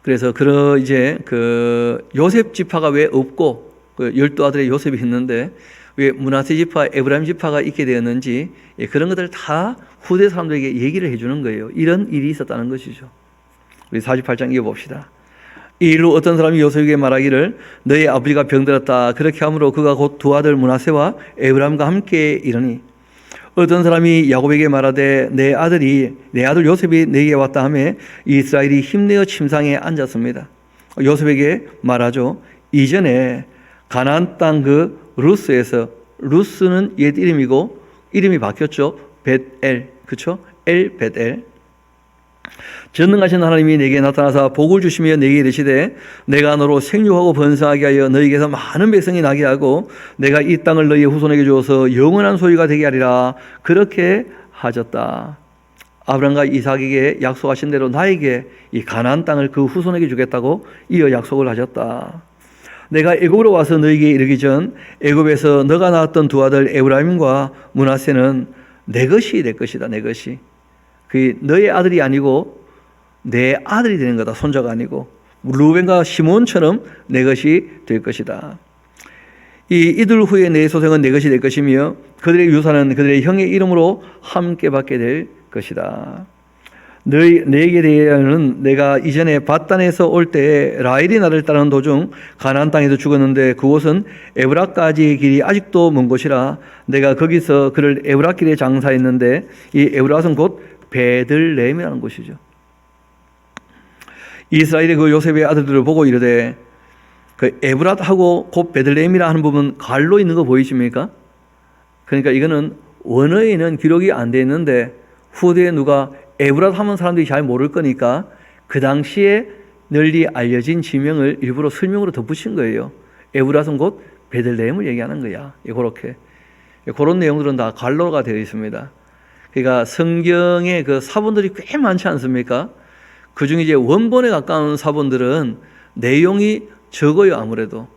그래서 이제 그 요셉 지파가 왜 없고 그 12아들의 요셉이 있는데 왜 므낫세 지파, 에브라임 지파가 있게 되었는지 그런 것들 다 후대 사람들에게 얘기를 해주는 거예요. 이런 일이 있었다는 것이죠. 우리 48장 이어봅시다. 이 일로 어떤 사람이 요셉에게 말하기를 너의 아버지가 병들었다. 그렇게 함으로 그가 곧 두 아들 므낫세와 에브라임과 함께 이르니 어떤 사람이 야곱에게 말하되 내 아들 요셉이 내게 왔다 하며 이스라엘이 힘내어 침상에 앉았습니다. 요셉에게 말하죠. 이전에 가나안 땅 그 루스에서, 루스는 옛 이름이고 이름이 바뀌었죠. 벳엘, 그렇죠? 엘 벳엘. 전능하신 하나님이 내게 나타나사 복을 주시며 내게 이르시되 내가 너로 생육하고 번성하게 하여 너희에게서 많은 백성이 나게 하고 내가 이 땅을 너희의 후손에게 주어서 영원한 소유가 되게 하리라. 그렇게 하셨다. 아브라함과 이삭에게 약속하신 대로 나에게 이 가나안 땅을 그 후손에게 주겠다고 이어 약속을 하셨다. 내가 애굽으로 와서 너희에게 이르기 전 애굽에서 너가 낳았던 두 아들 에브라임과 므낫세는 내 것이 될 것이다. 내 것이. 그 너의 아들이 아니고 내 아들이 되는 거다. 손자가 아니고 루벤과 시몬처럼 내 것이 될 것이다. 이들 후에 내 소생은 내 것이 될 것이며 그들의 유산은 그들의 형의 이름으로 함께 받게 될 것이다. 너에게 대하여는 내가 이전에 밧단에서 올 때 라헬이 나를 따르는 도중 가나안 땅에서 죽었는데 그곳은 에브라까지의 길이 아직도 먼 곳이라 내가 거기서 그를 에브라길에 장사했는데 이 에브라는 곧 베들레헴이라는 곳이죠. 이스라엘의 그 요셉의 아들들을 보고 이르되 그 에브랏하고 곧 베들레헴이라 하는 부분 갈로 있는 거 보이십니까? 그러니까 이거는 원어에는 기록이 안 돼 있는데 후대에 누가 에브랏 하면 사람들이 잘 모를 거니까 그 당시에 널리 알려진 지명을 일부러 설명으로 덧붙인 거예요. 에브랏은 곧 베들레헴을 얘기하는 거야. 그렇게 그런 내용들은 다 갈로가 되어 있습니다. 그러니까 성경에 그 사본들이 꽤 많지 않습니까? 그중에 이제 원본에 가까운 사본들은 내용이 적어요, 아무래도.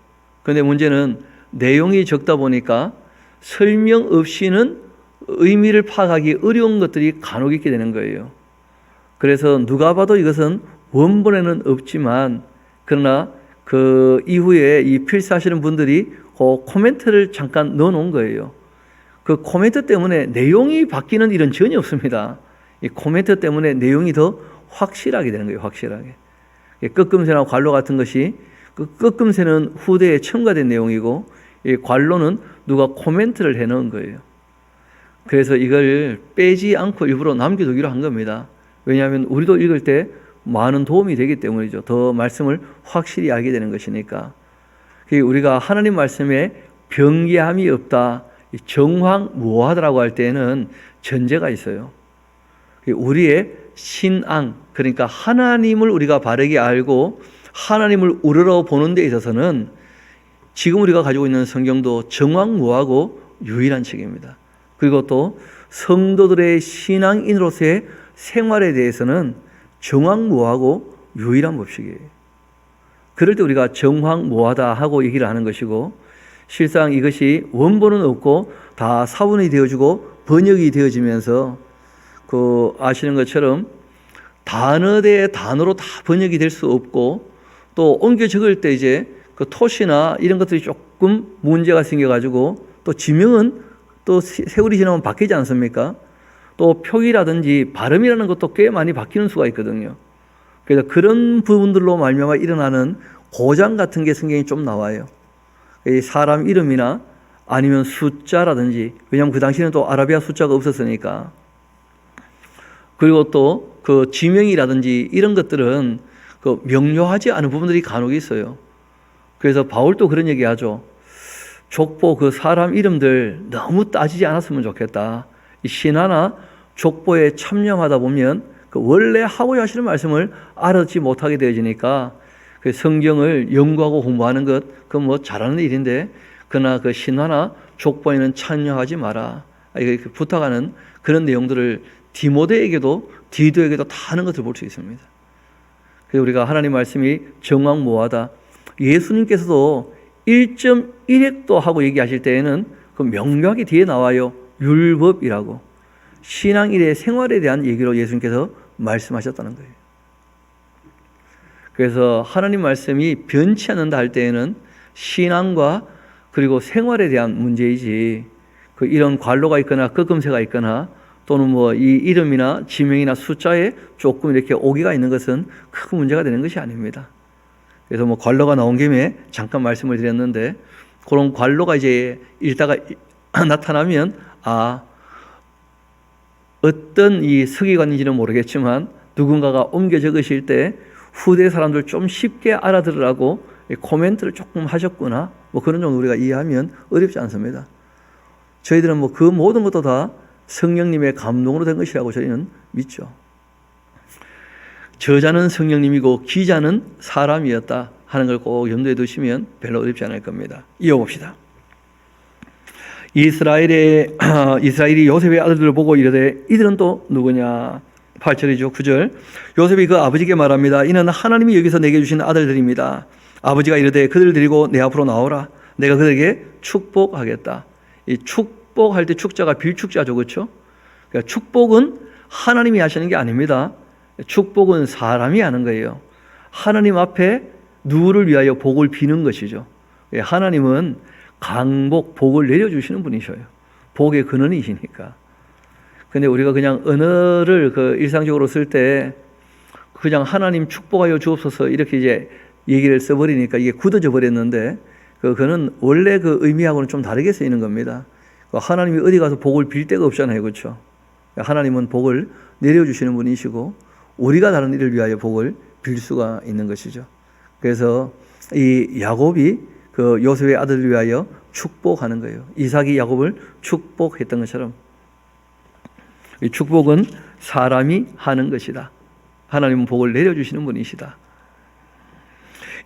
그런데 문제는 내용이 적다 보니까 설명 없이는 의미를 파악하기 어려운 것들이 간혹 있게 되는 거예요. 그래서 누가 봐도 이것은 원본에는 없지만 그러나 그 이후에 이 필사하시는 분들이 그 코멘트를 잠깐 넣어 놓은 거예요. 그 코멘트 때문에 내용이 바뀌는 일은 전혀 없습니다. 이 코멘트 때문에 내용이 더 확실하게 되는 거예요. 확실하게. 끄끔새나 관로 같은 것이 그 끄끔새는 후대에 첨가된 내용이고 이 관로는 누가 코멘트를 해놓은 거예요. 그래서 이걸 빼지 않고 일부러 남겨두기로 한 겁니다. 왜냐하면 우리도 읽을 때 많은 도움이 되기 때문이죠. 더 말씀을 확실히 알게 되는 것이니까. 우리가 하나님 말씀에 변개함이 없다, 정황무오하다라고 할 때는 전제가 있어요. 우리의 신앙, 그러니까 하나님을 우리가 바르게 알고 하나님을 우러러 보는 데 있어서는 지금 우리가 가지고 있는 성경도 정황무오하고 유일한 책입니다. 그리고 또 성도들의 신앙인으로서의 생활에 대해서는 정황무오하고 유일한 법칙이에요. 그럴 때 우리가 정황무오하다 하고 얘기를 하는 것이고 실상 이것이 원본은 없고 다 사본이 되어지고 번역이 되어지면서 그 아시는 것처럼 단어 대 단어로 다 번역이 될 수 없고 또 옮겨 적을 때 이제 그 토시나 이런 것들이 조금 문제가 생겨가지고 또 지명은 또 세월이 지나면 바뀌지 않습니까? 또 표기라든지 발음이라는 것도 꽤 많이 바뀌는 수가 있거든요. 그래서 그런 부분들로 말미암아 일어나는 고장 같은 게 성경에 좀 나와요. 사람 이름이나 아니면 숫자라든지, 왜냐하면 그 당시에는 또 아라비아 숫자가 없었으니까. 그리고 또 그 지명이라든지 이런 것들은 그 명료하지 않은 부분들이 간혹 있어요. 그래서 바울도 그런 얘기 하죠. 족보 그 사람 이름들 너무 따지지 않았으면 좋겠다. 이 신하나 족보에 참여하다 보면 그 원래 하고자 하시는 말씀을 알아듣지 못하게 되어지니까 그 성경을 연구하고 공부하는 것, 그건 뭐 잘하는 일인데, 그러나 그 신하나 족보에는 참여하지 마라. 이렇게 부탁하는 그런 내용들을 디도에게도 다 하는 것을 볼 수 있습니다. 그래서 우리가 하나님 말씀이 정황무오하다. 예수님께서도 1.1획도 하고 얘기하실 때에는 그 명료하게 뒤에 나와요. 율법이라고. 신앙일의 생활에 대한 얘기로 예수님께서 말씀하셨다는 거예요. 그래서 하나님 말씀이 변치 않는다 할 때에는 신앙과 그리고 생활에 대한 문제이지 그 이런 관로가 있거나 끄금새가 있거나 또는 뭐 이 이름이나 지명이나 숫자에 조금 이렇게 오기가 있는 것은 큰 문제가 되는 것이 아닙니다. 그래서 뭐 관로가 나온 김에 잠깐 말씀을 드렸는데 그런 관로가 이제 읽다가 나타나면 어떤 이 서기관인지는 모르겠지만 누군가가 옮겨 적으실 때 후대 사람들 좀 쉽게 알아들으라고 코멘트를 조금 하셨구나. 뭐 그런 정도 우리가 이해하면 어렵지 않습니다. 저희들은 뭐 그 모든 것도 다 성령님의 감동으로 된 것이라고 저희는 믿죠. 저자는 성령님이고 기자는 사람이었다 하는 걸 꼭 염두에 두시면 별로 어렵지 않을 겁니다. 이어봅시다. 이스라엘이 요셉의 아들들을 보고 이르되 이들은 또 누구냐? 8절이죠. 9절. 요셉이 그 아버지께 말합니다. 이는 하나님이 여기서 내게 주신 아들들입니다. 아버지가 이르되 그들을 데리고 내 앞으로 나오라. 내가 그들에게 축복하겠다. 이 축복할 때 축자가 빌축자죠. 그렇죠? 그러니까 축복은 하나님이 하시는 게 아닙니다. 축복은 사람이 하는 거예요. 하나님 앞에 누구를 위하여 복을 비는 것이죠. 하나님은 강복, 복을 내려주시는 분이셔요. 복의 근원이시니까. 근데 우리가 그냥 언어를 그 일상적으로 쓸 때 그냥 하나님 축복하여 주옵소서 이렇게 이제 얘기를 써버리니까 이게 굳어져 버렸는데 그거는 원래 그 의미하고는 좀 다르게 쓰이는 겁니다. 하나님이 어디 가서 복을 빌 데가 없잖아요. 그렇죠? 하나님은 복을 내려주시는 분이시고 우리가 다른 일을 위하여 복을 빌 수가 있는 것이죠. 그래서 이 야곱이 그 요셉의 아들을 위하여 축복하는 거예요. 이삭이 야곱을 축복했던 것처럼 이 축복은 사람이 하는 것이다. 하나님은 복을 내려주시는 분이시다.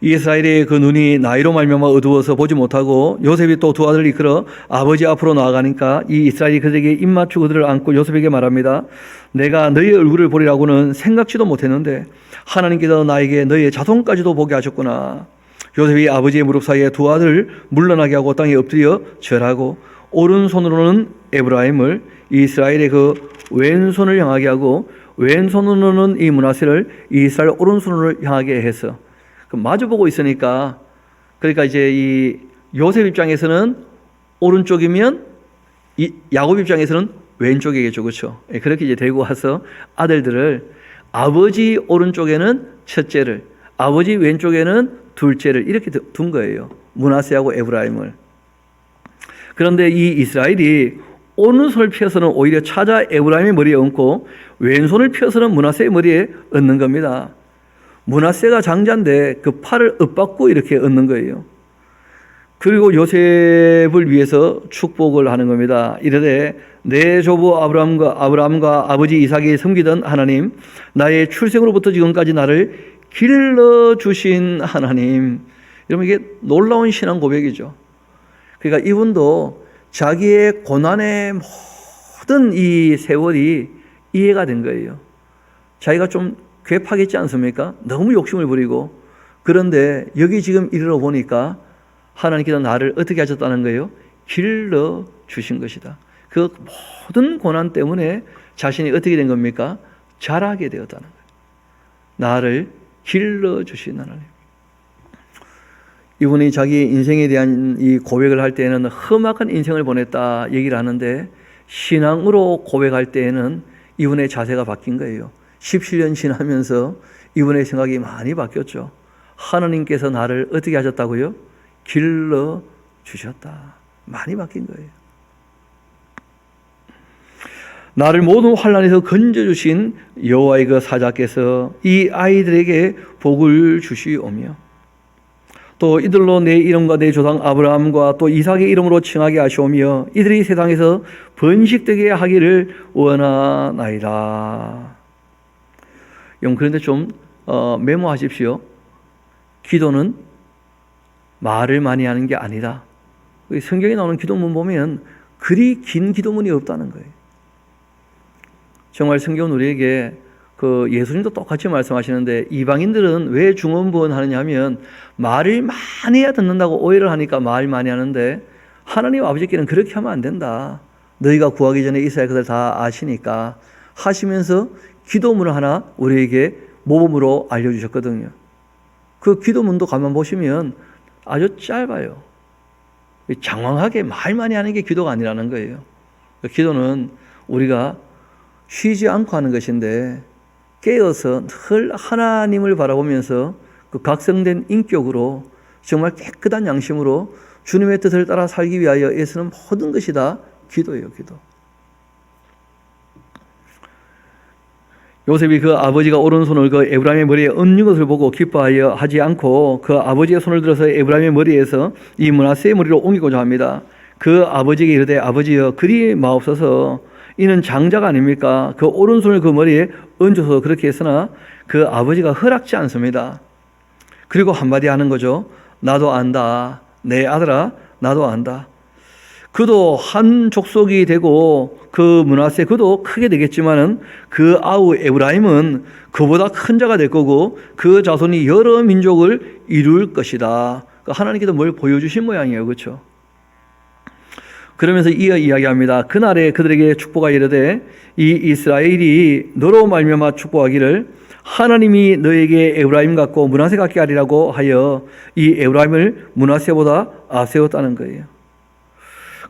이스라엘의 그 눈이 나이로 말미암아 어두워서 보지 못하고 요셉이 또 두 아들을 이끌어 아버지 앞으로 나아가니까 이 이스라엘이 그들에게 입 맞추고 그들을 안고 요셉에게 말합니다. 내가 너희 얼굴을 보리라고는 생각지도 못했는데 하나님께서 나에게 너희의 자손까지도 보게 하셨구나. 요셉이 아버지의 무릎 사이에 두 아들을 물러나게 하고 땅에 엎드려 절하고 오른손으로는 에브라임을 이스라엘의 그 왼손을 향하게 하고 왼손으로는 이 므낫세를 이스라엘 오른손으로 향하게 해서 마주보고 있으니까 그러니까 이제 이 요셉 입장에서는 오른쪽이면 이 야곱 입장에서는 왼쪽이겠죠. 그렇죠? 그렇게 이제 데리고 와서 아들들을 아버지 오른쪽에는 첫째를 아버지 왼쪽에는 둘째를 이렇게 둔 거예요. 므낫세하고 에브라임을. 그런데 이 이스라엘이 오른손을 펴서는 오히려 찾아 에브라임의 머리에 얹고 왼손을 펴서는 므낫세의 머리에 얹는 겁니다. 므낫세가 장자인데 그 팔을 엇받고 이렇게 얹는 거예요. 그리고 요셉을 위해서 축복을 하는 겁니다. 이르되 내 조부 아브라함과 아버지 이삭이 섬기던 하나님, 나의 출생으로부터 지금까지 나를 길러주신 하나님. 여러분 이게 놀라운 신앙 고백이죠. 그러니까 이분도 자기의 고난의 모든 이 세월이 이해가 된 거예요. 자기가 좀 괴팍했지 않습니까? 너무 욕심을 부리고. 그런데 여기 지금 이르러 보니까 하나님께서 나를 어떻게 하셨다는 거예요? 길러 주신 것이다. 그 모든 고난 때문에 자신이 어떻게 된 겁니까? 자라게 되었다는 거예요. 나를 길러 주신 하나님. 이분이 자기 인생에 대한 이 고백을 할 때에는 험악한 인생을 보냈다 얘기를 하는데 신앙으로 고백할 때에는 이분의 자세가 바뀐 거예요. 17년 지나면서 이분의 생각이 많이 바뀌었죠. 하나님께서 나를 어떻게 하셨다고요? 길러 주셨다. 많이 바뀐 거예요. 나를 모든 환난에서 건져주신 여호와의 그 사자께서 이 아이들에게 복을 주시오며 또 이들로 내 이름과 내 조상 아브라함과 또 이삭의 이름으로 칭하게 하시오며 이들이 세상에서 번식되게 하기를 원하나이다. 그런데 좀 메모하십시오. 기도는 말을 많이 하는 게 아니다. 성경에 나오는 기도문 보면 그리 긴 기도문이 없다는 거예요. 정말 성경은 우리에게 그 예수님도 똑같이 말씀하시는데 이방인들은 왜 중언부언하느냐 하면 말을 많이 해야 듣는다고 오해를 하니까 말 많이 하는데 하나님 아버지께는 그렇게 하면 안 된다. 너희가 구하기 전에 이스라엘 그들 다 아시니까 하시면서 기도문을 하나 우리에게 모범으로 알려주셨거든요. 그 기도문도 가만 보시면 아주 짧아요. 장황하게 말 많이 하는 게 기도가 아니라는 거예요. 기도는 우리가 쉬지 않고 하는 것인데 깨어서 늘 하나님을 바라보면서 그 각성된 인격으로 정말 깨끗한 양심으로 주님의 뜻을 따라 살기 위하여 애쓰는 모든 것이 다 기도예요, 기도. 요셉이 그 아버지가 오른손을 그 에브라임의 머리에 얹는 것을 보고 기뻐하여 하지 않고 그 아버지의 손을 들어서 에브라임의 머리에서 이 므낫세의 머리로 옮기고자 합니다. 그 아버지에게 이르되 아버지여 그리 마옵소서 이는 장자가 아닙니까? 그 오른손을 그 머리에 얹어서 그렇게 했으나 그 아버지가 허락지 않습니다. 그리고 한마디 하는 거죠. 나도 안다. 내 아들아 나도 안다. 그도 한 족속이 되고 그 므낫세 그도 크게 되겠지만은 그 아우 에브라임은 그보다 큰 자가 될 거고 그 자손이 여러 민족을 이룰 것이다. 하나님께서 뭘 보여주신 모양이에요. 그렇죠? 그러면서 이어 이야기합니다. 그날에 그들에게 축복하 이르되 이 이스라엘이 너로 말미암아 축복하기를 하나님이 너에게 에브라임 같고 므낫세 같게 하리라고 하여 이 에브라임을 므낫세보다 앞세웠다는 거예요.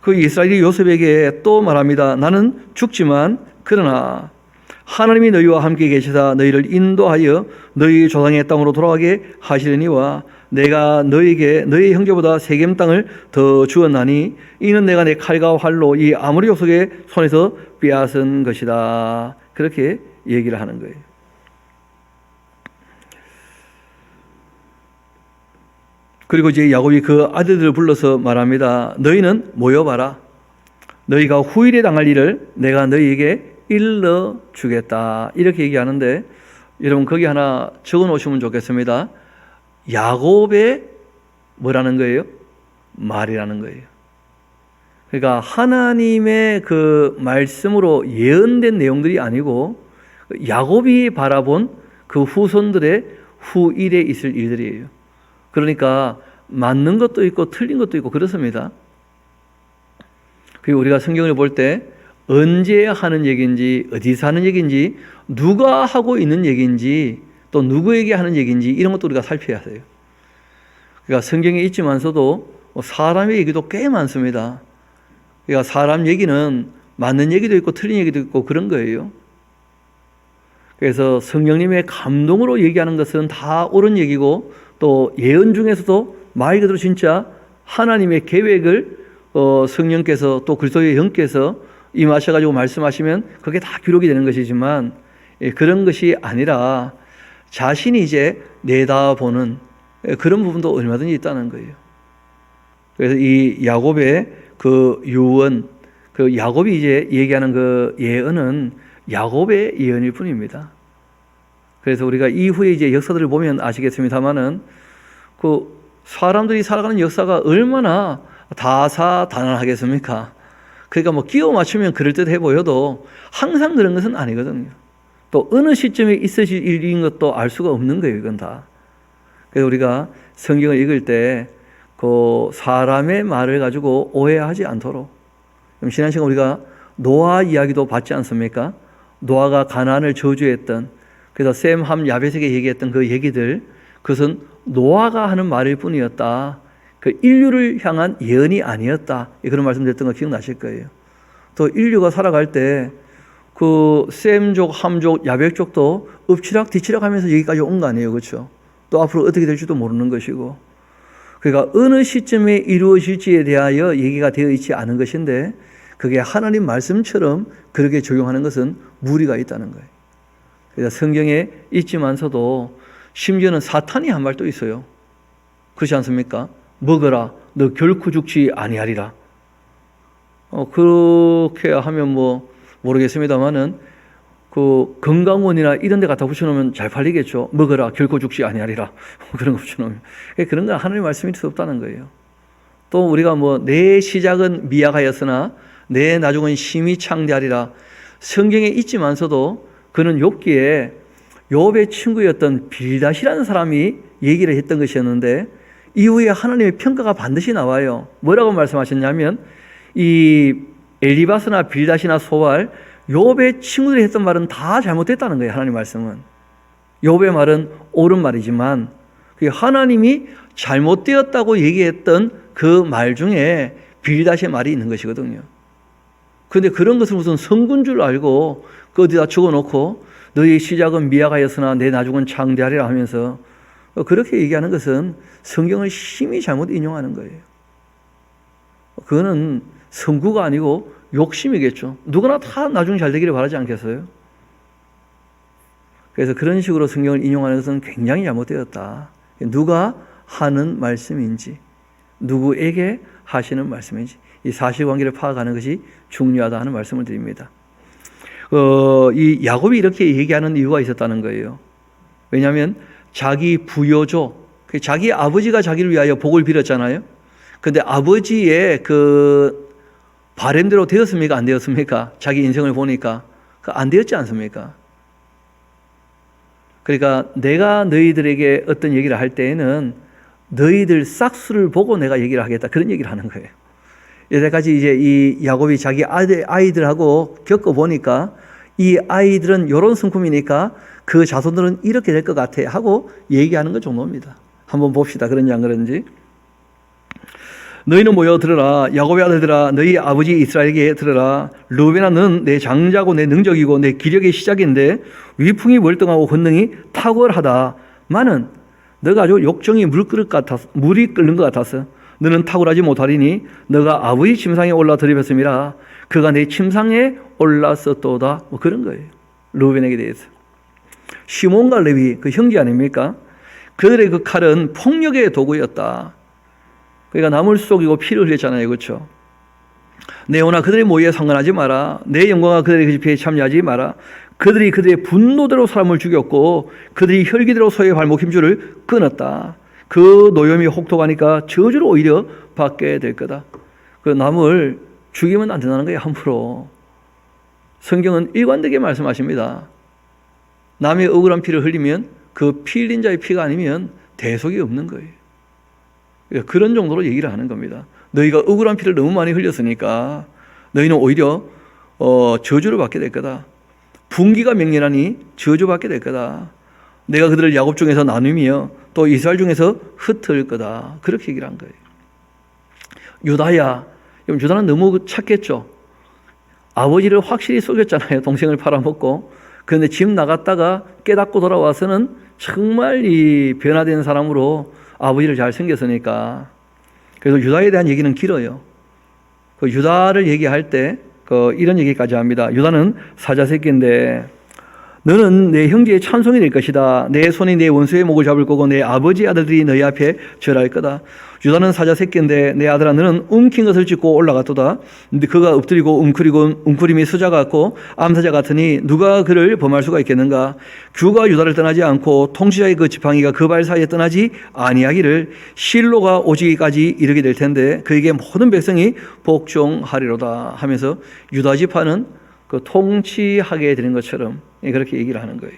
그 이스라엘이 요셉에게 또 말합니다. 나는 죽지만 그러나 하나님이 너희와 함께 계시다 너희를 인도하여 너희 조상의 땅으로 돌아가게 하시려니와 내가 너희에게 너희 형제보다 세겜 땅을 더 주었나니 이는 내가 내 칼과 활로 이 아모리 족속의 손에서 빼앗은 것이다. 그렇게 얘기를 하는 거예요. 그리고 이제 야곱이 그 아들들을 불러서 말합니다. 너희는 모여봐라. 너희가 후일에 당할 일을 내가 너희에게 일러 주겠다. 이렇게 얘기하는데 여러분 거기 하나 적어 놓으시면 좋겠습니다. 야곱의 뭐라는 거예요? 말이라는 거예요. 그러니까 하나님의 그 말씀으로 예언된 내용들이 아니고 야곱이 바라본 그 후손들의 후일에 있을 일들이에요. 그러니까 맞는 것도 있고 틀린 것도 있고 그렇습니다. 그리고 우리가 성경을 볼 때 언제 하는 얘기인지 어디서 하는 얘기인지 누가 하고 있는 얘기인지 또 누구에게 하는 얘기인지 이런 것도 우리가 살펴야 해요. 그러니까 성경에 있지만서도 사람의 얘기도 꽤 많습니다. 그러니까 사람 얘기는 맞는 얘기도 있고 틀린 얘기도 있고 그런 거예요. 그래서 성령님의 감동으로 얘기하는 것은 다 옳은 얘기고 또 예언 중에서도 말 그대로 진짜 하나님의 계획을 성령께서 또 그리스도의 영께서 임하셔가지고 말씀하시면 그게 다 기록이 되는 것이지만 그런 것이 아니라 자신이 이제 내다보는 그런 부분도 얼마든지 있다는 거예요. 그래서 이 야곱의 그 유언, 그 야곱이 이제 얘기하는 그 예언은 야곱의 예언일 뿐입니다. 그래서 우리가 이후에 이제 역사들을 보면 아시겠습니다만은 그 사람들이 살아가는 역사가 얼마나 다사다난하겠습니까? 그러니까 뭐 끼워 맞추면 그럴듯해 보여도 항상 그런 것은 아니거든요. 또 어느 시점에 있으실 일인 것도 알 수가 없는 거예요, 이건 다. 그래서 우리가 성경을 읽을 때 그 사람의 말을 가지고 오해하지 않도록. 지난 시간 우리가 노아 이야기도 봤지 않습니까? 노아가 가나안을 저주했던, 그래서 셈, 함, 야벳에게 얘기했던 그 얘기들, 그것은 노아가 하는 말일 뿐이었다. 그 인류를 향한 예언이 아니었다. 그런 말씀드렸던 거 기억나실 거예요. 또 인류가 살아갈 때 그 셈족, 함족, 야벳족도 엎치락 뒤치락 하면서 여기까지 온 거 아니에요. 그렇죠? 또 앞으로 어떻게 될지도 모르는 것이고. 그러니까 어느 시점에 이루어질지에 대하여 얘기가 되어 있지 않은 것인데 그게 하나님 말씀처럼 그렇게 적용하는 것은 무리가 있다는 거예요. 그래서 성경에 있지만서도 심지어는 사탄이 한 말도 있어요. 그렇지 않습니까? 먹어라, 너 결코 죽지 아니하리라. 그렇게 하면 뭐 모르겠습니다만은 그 건강원이나 이런 데 갖다 붙여놓으면 잘 팔리겠죠. 먹어라, 결코 죽지 아니하리라. 그런 거 붙여놓으면. 그런 건 하나님의 말씀일 수 없다는 거예요. 또 우리가 뭐 내 시작은 미약하였으나 내 나중은 심히 창대하리라. 성경에 있지만서도 그는 욥기에 욥의 친구였던 빌닷이라는 사람이 얘기를 했던 것이었는데 이후에 하나님의 평가가 반드시 나와요. 뭐라고 말씀하셨냐면 이 엘리바스나 빌닷이나 소발, 욥의 친구들이 했던 말은 다 잘못됐다는 거예요. 하나님 말씀은. 욥의 말은 옳은 말이지만 하나님이 잘못되었다고 얘기했던 그 말 중에 빌다시의 말이 있는 것이거든요. 그런데 그런 것을 무슨 성군 줄 알고 그 어디다 적어놓고 너희 시작은 미약하였으나 내 나중은 창대하리라 하면서 그렇게 얘기하는 것은 성경을 심히 잘못 인용하는 거예요. 그거는 성구가 아니고 욕심이겠죠. 누구나 다 나중에 잘 되기를 바라지 않겠어요? 그래서 그런 식으로 성경을 인용하는 것은 굉장히 잘못되었다. 누가 하는 말씀인지, 누구에게 하시는 말씀인지, 이 사실관계를 파악하는 것이 중요하다 하는 말씀을 드립니다. 이 야곱이 이렇게 얘기하는 이유가 있었다는 거예요. 왜냐하면 자기 부요조, 자기 아버지가 자기를 위하여 복을 빌었잖아요. 그런데 아버지의 그 바람대로 되었습니까? 안 되었습니까? 자기 인생을 보니까 안 되었지 않습니까? 그러니까 내가 너희들에게 어떤 얘기를 할 때에는 너희들 싹수를 보고 내가 얘기를 하겠다. 그런 얘기를 하는 거예요. 여태까지 이제 이 야곱이 자기 아이들하고 겪어보니까 이 아이들은 이런 성품이니까 그 자손들은 이렇게 될 것 같아 하고 얘기하는 것 정도입니다. 한번 봅시다. 그런지 안 그런지. 너희는 모여 들으라. 야곱의 아들들아, 너희 아버지 이스라엘에게 들으라. 르우벤아, 너는 내 장자고 내 능적이고 내 기력의 시작인데 위풍이 월등하고 권능이 탁월하다마는 너가 아주 욕정이 물이 끓는 것 같아서 너는 탁월하지 못하리니 너가 아버지 침상에 올라 들이었음이라. 그가 내 침상에 올랐었도다. 뭐 그런 거예요. 르우벤에게 대해서. 시몬과 레위, 그 형제 아닙니까? 그들의 그 칼은 폭력의 도구였다. 그러니까 남을 속이고 피를 흘렸잖아요. 그렇죠? 내 오나 그들의 모의에 상관하지 마라. 내 영광과 그들의 그 집회에 참여하지 마라. 그들이 그들의 분노대로 사람을 죽였고 그들이 혈기대로 소의 발목 힘줄을 끊었다. 그 노염이 혹독하니까 저주를 오히려 받게 될 거다. 그 남을 죽이면 안 된다는 거예요. 함부로. 성경은 일관되게 말씀하십니다. 남의 억울한 피를 흘리면 그 피 흘린 자의 피가 아니면 대속이 없는 거예요. 그런 정도로 얘기를 하는 겁니다. 너희가 억울한 피를 너무 많이 흘렸으니까 너희는 오히려 저주를 받게 될 거다. 분기가 맹렬하니 저주받게 될 거다. 내가 그들을 야곱 중에서 나누며 또 이스라엘 중에서 흩을 거다. 그렇게 얘기를 한 거예요. 유다야, 유다는 너무 착했죠. 아버지를 확실히 속였잖아요. 동생을 팔아먹고. 그런데 집 나갔다가 깨닫고 돌아와서는 정말 이 변화된 사람으로 아버지를 잘 생겼으니까. 그래서 유다에 대한 얘기는 길어요. 그 유다를 얘기할 때 이런 얘기까지 합니다. 유다는 사자새끼인데 너는 내 형제의 찬송이 될 것이다. 내 손이 내 원수의 목을 잡을 거고 내 아버지 아들들이 너희 앞에 절할 거다. 유다는 사자새끼인데 내 아들아 너는 움킨 것을 짚고 올라갔도다. 근데 그가 엎드리고 웅크림이 수자 같고 암사자 같으니 누가 그를 범할 수가 있겠는가. 규가 유다를 떠나지 않고 통치자의 그 지팡이가 그 발 사이에 떠나지 아니하기를 실로가 오시기까지 이르게 될 텐데 그에게 모든 백성이 복종하리로다 하면서 유다 지파는 그 통치하게 되는 것처럼 그렇게 얘기를 하는 거예요.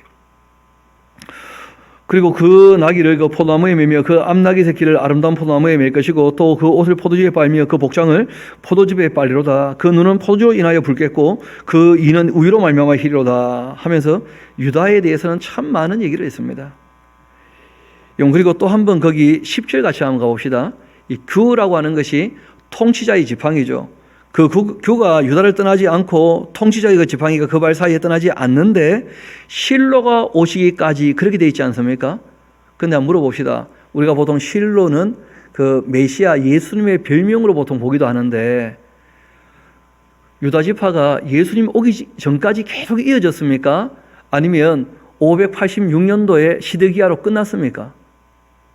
그리고 그 나귀를 그 포도나무에 매며 그 암나귀 새끼를 아름다운 포도나무에 맬 것이고 또 그 옷을 포도주에 빨며 그 복장을 포도즙에 빨리로다. 그 눈은 포도주로 인하여 붉겠고 그 이는 우유로 말미암아 희리로다 하면서 유다에 대해서는 참 많은 얘기를 했습니다. 그리고 또 한 번 거기 10절 같이 한번 가봅시다. 이 규라고 하는 것이 통치자의 지팡이죠. 그 규가 유다를 떠나지 않고 통치자의 그 지팡이가 그 발 사이에 떠나지 않는데 실로가 오시기까지 그렇게 돼 있지 않습니까? 근데 한번 물어봅시다. 우리가 보통 실로는 그 메시아 예수님의 별명으로 보통 보기도 하는데 유다 지파가 예수님 오기 전까지 계속 이어졌습니까? 아니면 586년도에 시드기야로 끝났습니까?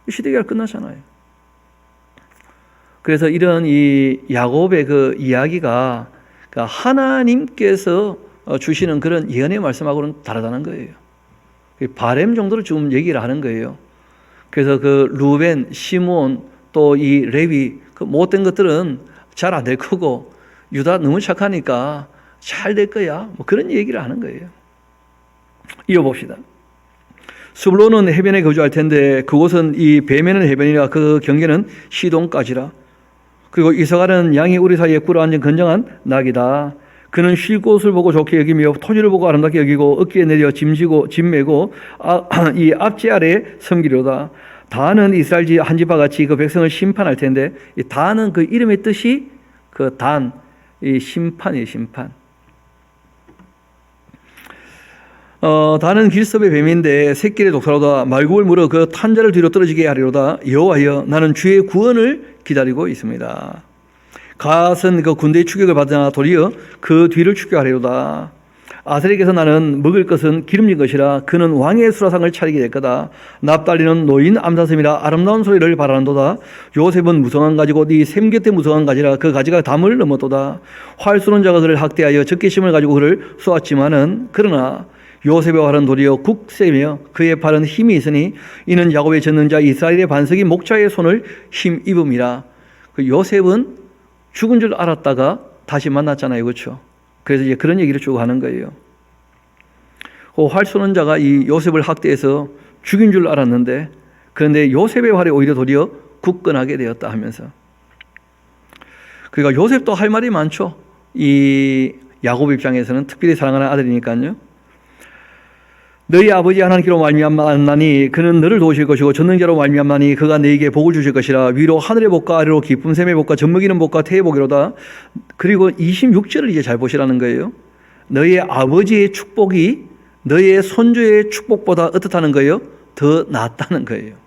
시드기야로 끝났잖아요. 그래서 이런 이 야곱의 그 이야기가 하나님께서 주시는 그런 예언의 말씀하고는 다르다는 거예요. 바램 정도로 지금 얘기를 하는 거예요. 그래서 그 루벤, 시몬, 또 이 레위, 그 못된 것들은 잘 안 될 거고 유다 너무 착하니까 잘 될 거야. 뭐 그런 얘기를 하는 거예요. 이어봅시다. 스불론은 해변에 거주할 텐데 그곳은 이 베메는 해변이라 그 경계는 시돈까지라. 그리고 이사가는 양이 우리 사이에 꿇어앉은 건장한 낙이다. 그는 쉴 곳을 보고 좋게 여기며 토지를 보고 아름답게 여기고 어깨에 내려 짐 메고 이 앞지 아래에 섬기려다. 단은 이스라엘 한 집과 같이 그 백성을 심판할 텐데, 이 단은 그 이름의 뜻이 그 단, 이 심판이에요, 심판. 단은 길섭의 뱀인데 새끼의 독사로다. 말굽을 물어 그 탄자를 뒤로 떨어지게 하리로다. 여호와여, 나는 주의 구원을 기다리고 있습니다. 갓은 그 군대의 추격을 받으나 도리어 그 뒤를 추격하리로다. 아셀에게서 나는 먹을 것은 기름진 것이라 그는 왕의 수라상을 차리게 될 거다. 납달리는 노인 암사슴이라 아름다운 소리를 바라는도다. 요셉은 무성한 가지고 네 샘 곁에 무성한 가지라 그 가지가 담을 넘었도다. 활 쏘는 자가 그를 학대하여 적개심을 가지고 그를 쏘았지만은 그러나 요셉의 활은 도리어 굳세며 그의 팔은 힘이 있으니 이는 야곱의 젖는 자 이스라엘의 반석이 목자의 손을 힘입음이라. 그 요셉은 죽은 줄 알았다가 다시 만났잖아요, 그렇죠? 그래서 이제 그런 얘기를 쭉 하는 거예요. 그 활 쏘는 자가 이 요셉을 학대해서 죽인 줄 알았는데, 그런데 요셉의 활이 오히려 도리어 굳건하게 되었다 하면서. 그러니까 요셉도 할 말이 많죠. 이 야곱 입장에서는 특별히 사랑하는 아들이니까요. 너희 아버지 하나님께로 말미암나니 그는 너를 도우실 것이고 전능자로 말미암나니 그가 너에게 복을 주실 것이라. 위로 하늘의 복과 아래로 기쁨 샘의 복과 젖먹이는 복과 태의 복이로다. 그리고 26절을 이제 잘 보시라는 거예요. 너희 아버지의 축복이 너희 손주의 축복보다 어떻다는 거예요? 더 낫다는 거예요.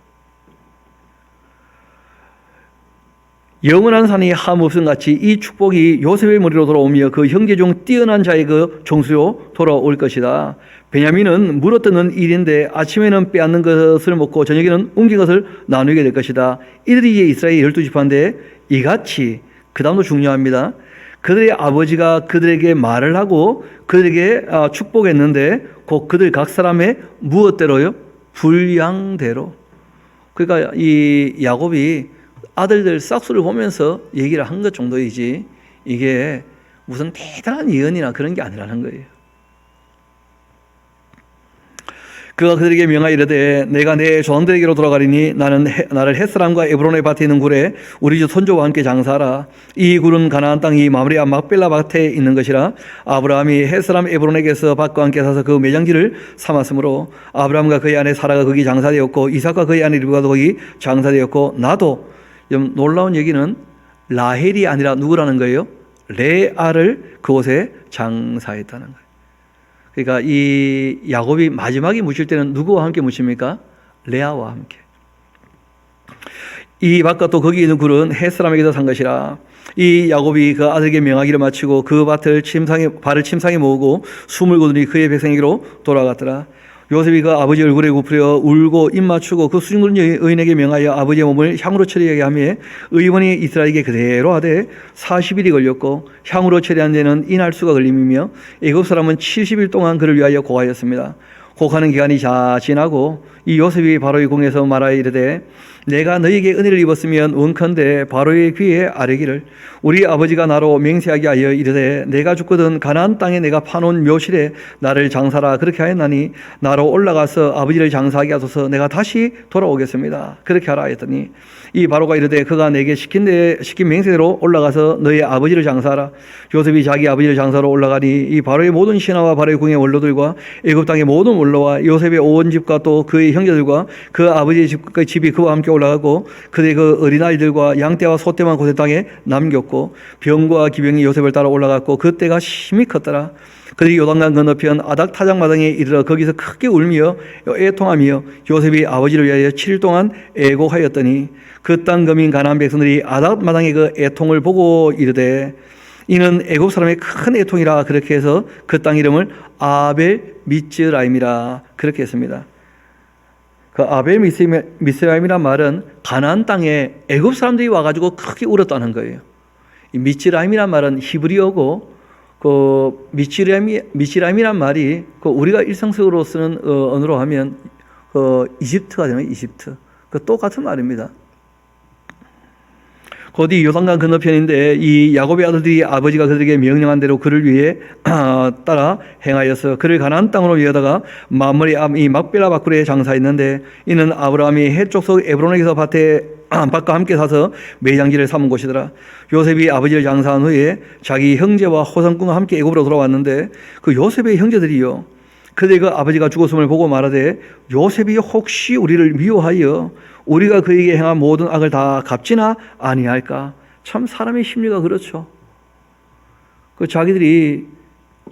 영원한 산이 함없음 같이 이 축복이 요셉의 머리로 돌아오며 그 형제 중 뛰어난 자의 그 종수로 돌아올 것이다. 베냐민은 물어뜯는 일인데 아침에는 빼앗는 것을 먹고 저녁에는 옮긴 것을 나누게 될 것이다. 이들이 이제 이스라엘 12지파인데 이같이, 그 다음도 중요합니다. 그들의 아버지가 그들에게 말을 하고 그들에게 축복했는데 곧 그들 각 사람의 무엇대로요? 분량대로. 그러니까 이 야곱이 아들들 싹수를 보면서 얘기를 한 것 정도이지 이게 무슨 대단한 예언이나 그런 게 아니라는 거예요. 그가 그들에게 명하이르되 내가 내 조상들에게로 돌아가리니 나를 햇사람과 에브론의 밭에 있는 굴에 우리 주 손조와 함께 장사하라. 이 굴은 가나안 땅이 마므리아 막벨라 밭에 있는 것이라. 아브라함이 햇사람 에브론에게서 밭과 함께 사서 그 매장지를 삼았으므로 아브라함과 그의 아내 사라가 거기 장사되었고 이삭과 그의 아내 리브가도 거기 장사되었고 나도. 놀라운 얘기는 라헬이 아니라 누구라는 거예요? 레아를 그곳에 장사했다는 거예요. 그러니까 이 야곱이 마지막에 묻힐 때는 누구와 함께 묻힙니까? 레아와 함께. 이 밭과 또 거기 있는 굴은 헷 사람에게서 산 것이라. 이 야곱이 그 아들에게 명하기를 마치고 그 발을 침상에 모으고 숨을 거두니 그의 백성에게로 돌아갔더라. 요셉이 그 아버지 얼굴에 굽으려 울고 입 맞추고 그 수중둔 의인에게 명하여 아버지의 몸을 향으로 처리하게 하며 의원이 이스라엘에게 그대로 하되 40일이 걸렸고 향으로 처리한 데는 인할수가 걸림이며 애굽 사람은 70일 동안 그를 위하여 고하였습니다. 곡하는 기간이 지나고 이 요셉이 바로의 궁에서 말하여 이르되 내가 너희에게 은혜를 입었으면 원컨대 바로의 귀에 아뢰기를 우리 아버지가 나로 맹세하게 하여 이르되 내가 죽거든 가나안 땅에 내가 파놓은 묘실에 나를 장사라 그렇게 하였나니 나로 올라가서 아버지를 장사하게 하소서. 내가 다시 돌아오겠습니다. 그렇게 하라 했더니 이 바로가 이르되 그가 내게 시킨 맹세대로 올라가서 너희 아버지를 장사하라. 요셉이 자기 아버지를 장사로 올라가니 이 바로의 모든 신하와 바로의 궁의 원로들과 애굽 땅의 모든 원로와 요셉의 온 집과 또 그의 형제들과 그 아버지의 집이 그와 함께 올라가고 그의 그 어린아이들과 양떼와 소떼만 고세 땅에 남겼고 병과 기병이 요셉을 따라 올라갔고 그때가 심히 컸더라. 그들이 요단강 건너편 아닥 타작마당에 이르러 거기서 크게 울며 애통하며 요셉이 아버지를 위하여 7일 동안 애곡하였더니 그 땅 거민 가나안 백성들이 아닥 마당의 그 애통을 보고 이르되 이는 애굽 사람의 큰 애통이라. 그렇게 해서 그 땅 이름을 아벨 미츠라임이라 그렇게 했습니다. 그 아벨 미스라임이란 말은 가나안 땅에 애굽 사람들이 와가지고 크게 울었다는 거예요. 이 미츠라임이란 말은 히브리어고 그 미츠라임이란 말이 그 우리가 일상적으로 쓰는 언어로 하면 이집트가 되는 이집트. 그 똑같은 말입니다. 곧이 요단강 건너편인데 이 야곱의 아들들이 아버지가 그들에게 명령한 대로 그를 위해 따라 행하여서 그를 가나안 땅으로 이어다가 마므리암 이 막벨라 밭굴에 장사했는데 이는 아브라함이 헷 족속 에브론에게서 밭과 함께 사서 매장지를 삼은 곳이더라. 요셉이 아버지를 장사한 후에 자기 형제와 호상꾼과 함께 애굽으로 돌아왔는데 그 요셉의 형제들이요 그들의 그 아버지가 죽었음을 보고 말하되 요셉이 혹시 우리를 미워하여 우리가 그에게 행한 모든 악을 다 갚지나 아니할까? 참 사람의 심리가 그렇죠. 그 자기들이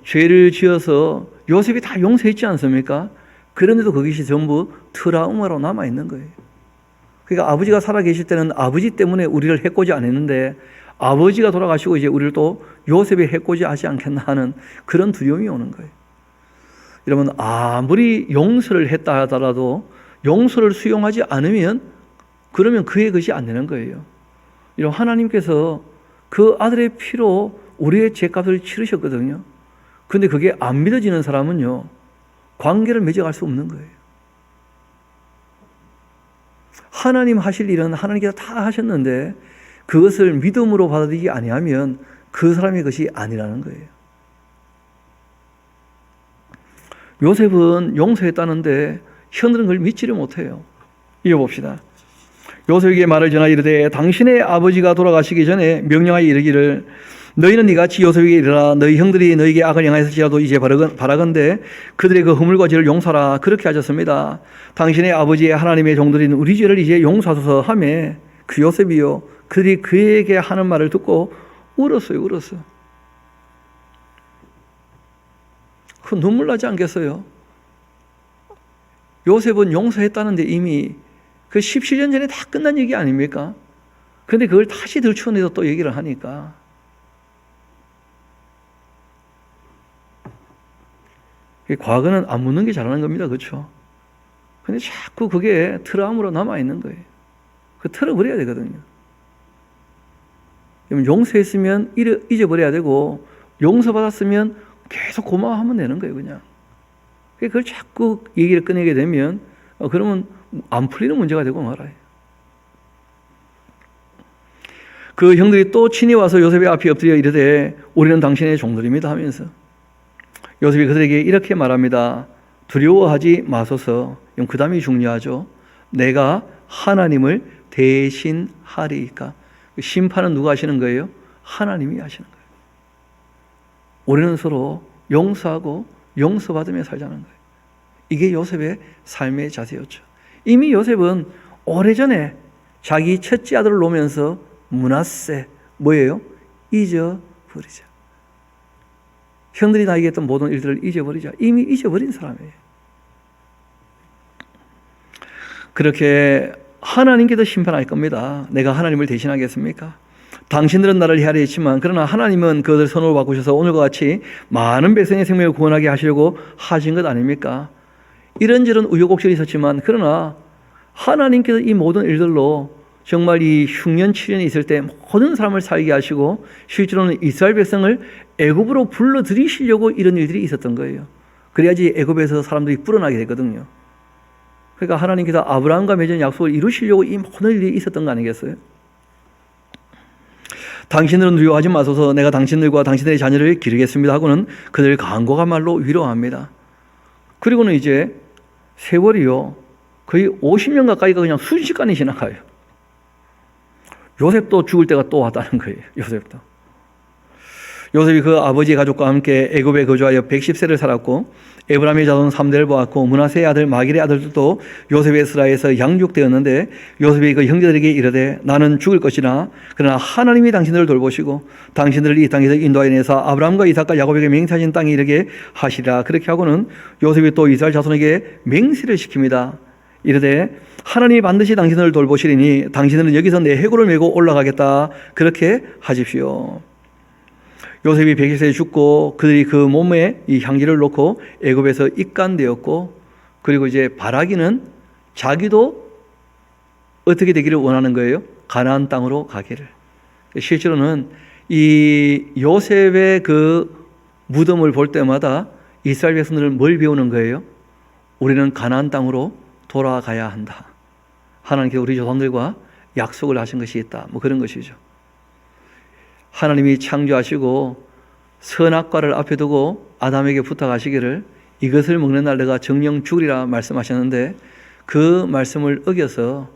죄를 지어서 요셉이 다 용서했지 않습니까? 그런데도 그것이 전부 트라우마로 남아있는 거예요. 그러니까 아버지가 살아계실 때는 아버지 때문에 우리를 해코지 안 했는데 아버지가 돌아가시고 이제 우리를 또 요셉이 해코지 하지 않겠나 하는 그런 두려움이 오는 거예요. 여러분, 아무리 용서를 했다 하더라도 용서를 수용하지 않으면 그러면 그의 것이 안 되는 거예요. 이런 하나님께서 그 아들의 피로 우리의 죄값을 치르셨거든요. 그런데 그게 안 믿어지는 사람은요, 관계를 맺어갈 수 없는 거예요. 하나님 하실 일은 하나님께서 다 하셨는데 그것을 믿음으로 받아들이지 아니하면 그 사람의 것이 아니라는 거예요. 요셉은 용서했다는데 형들은 그걸 믿지를 못해요. 이어봅시다. 요셉에게 말을 전하 이르되 당신의 아버지가 돌아가시기 전에 명령하여 이르기를 너희는 이같이 요셉에게 이르라 너희 형들이 너희에게 악을 행하였을지라도 이제 바라건대 그들의 그 허물과 죄를 용서하라. 그렇게 하셨습니다. 당신의 아버지의 하나님의 종들인 우리 죄를 이제 용서하소서 하매 그 요셉이요 그들이 그에게 하는 말을 듣고 울었어요. 그 눈물 나지 않겠어요? 요셉은 용서했다는데 이미 그 17년 전에 다 끝난 얘기 아닙니까? 그런데 그걸 다시 들추어내서 또 얘기를 하니까 과거는 안 묻는 게 잘하는 겁니다. 그렇죠? 그런데 자꾸 그게 트라우마로 남아있는 거예요. 그 털어버려야 되거든요. 용서했으면 잊어버려야 되고 용서받았으면 계속 고마워하면 되는 거예요. 그냥. 그걸 자꾸 얘기를 꺼내게 되면 그러면 안 풀리는 문제가 되고 말아요. 그 형들이 또 친히 와서 요셉의 앞에 엎드려 이르되 우리는 당신의 종들입니다 하면서 요셉이 그들에게 이렇게 말합니다. 두려워하지 마소서. 그 다음이 중요하죠. 내가 하나님을 대신하리이까. 심판은 누가 하시는 거예요? 하나님이 하시는 거예요. 우리는 서로 용서하고 용서받으며 살자는 거예요. 이게 요셉의 삶의 자세였죠. 이미 요셉은 오래전에 자기 첫째 아들을 놓으면서 므낫세 뭐예요? 잊어버리자. 형들이 나에게 했던 모든 일들을 잊어버리자. 이미 잊어버린 사람이에요. 그렇게 하나님께도 심판할 겁니다. 내가 하나님을 대신하겠습니까? 당신들은 나를 헤아려 했지만 그러나 하나님은 그것을 선으로 바꾸셔서 오늘과 같이 많은 백성의 생명을 구원하게 하시려고 하신 것 아닙니까? 이런저런 우여곡절이 있었지만 그러나 하나님께서 이 모든 일들로 정말 이 흉년 7년이 있을 때 모든 사람을 살게 하시고 실제로는 이스라엘 백성을 애굽으로 불러들이시려고 이런 일들이 있었던 거예요. 그래야지 애굽에서 사람들이 불어나게 되거든요. 그러니까 하나님께서 아브라함과 맺은 약속을 이루시려고 이 모든 일이 있었던 거 아니겠어요? 당신들은 두려워하지 마소서 내가 당신들과 당신들의 자녀를 기르겠습니다 하고는 그들을 간곡한 말로 위로합니다. 그리고는 이제 세월이요 거의 50년 가까이가 그냥 순식간에 지나가요. 요셉도 죽을 때가 또 왔다는 거예요. 요셉이 그 아버지의 가족과 함께 애굽에 거주하여 110세를 살았고 에브라임의 자손 3대를 보았고 므낫세의 아들 마길의 아들들도 요셉의 스라에서 양육되었는데 요셉이 그 형제들에게 이르되 나는 죽을 것이나 그러나 하나님이 당신들을 돌보시고 당신들을 이 땅에서 인도하여내사 아브라함과 이삭과 야곱에게 맹세하신 땅에 이르게 하시라. 그렇게 하고는 요셉이 또 이스라엘 자손에게 맹세를 시킵니다. 이르되 하나님이 반드시 당신들을 돌보시리니 당신들은 여기서 내 해골을 메고 올라가겠다. 그렇게 하십시오. 요셉이 100세에 죽고 그들이 그 몸에 이 향기를 놓고 애굽에서 입간되었고 그리고 이제 바라기는 자기도 어떻게 되기를 원하는 거예요? 가나안 땅으로 가기를. 실제로는 이 요셉의 그 무덤을 볼 때마다 이스라엘 백성들은 뭘 배우는 거예요? 우리는 가나안 땅으로 돌아가야 한다. 하나님께서 우리 조상들과 약속을 하신 것이 있다. 뭐 그런 것이죠. 하나님이 창조하시고 선악과를 앞에 두고 아담에게 부탁하시기를 이것을 먹는 날 내가 정령 죽으리라 말씀하셨는데 그 말씀을 어겨서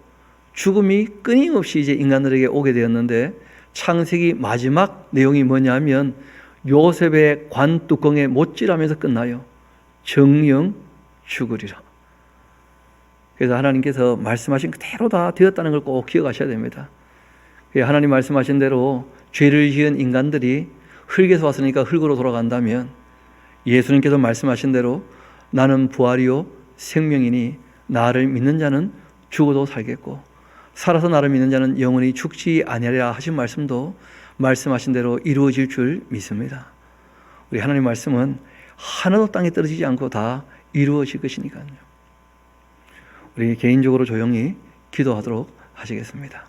죽음이 끊임없이 이제 인간들에게 오게 되었는데 창세기 마지막 내용이 뭐냐면 요셉의 관 뚜껑에 못질하면서 끝나요. 정령 죽으리라. 그래서 하나님께서 말씀하신 그대로 다 되었다는 걸 꼭 기억하셔야 됩니다. 하나님 말씀하신 대로 죄를 지은 인간들이 흙에서 왔으니까 흙으로 돌아간다면, 예수님께서 말씀하신 대로 나는 부활이요 생명이니 나를 믿는 자는 죽어도 살겠고 살아서 나를 믿는 자는 영원히 죽지 아니하리라 하신 말씀도 말씀하신 대로 이루어질 줄 믿습니다. 우리 하나님 말씀은 하나도 땅에 떨어지지 않고 다 이루어질 것이니까요. 우리 개인적으로 조용히 기도하도록 하시겠습니다.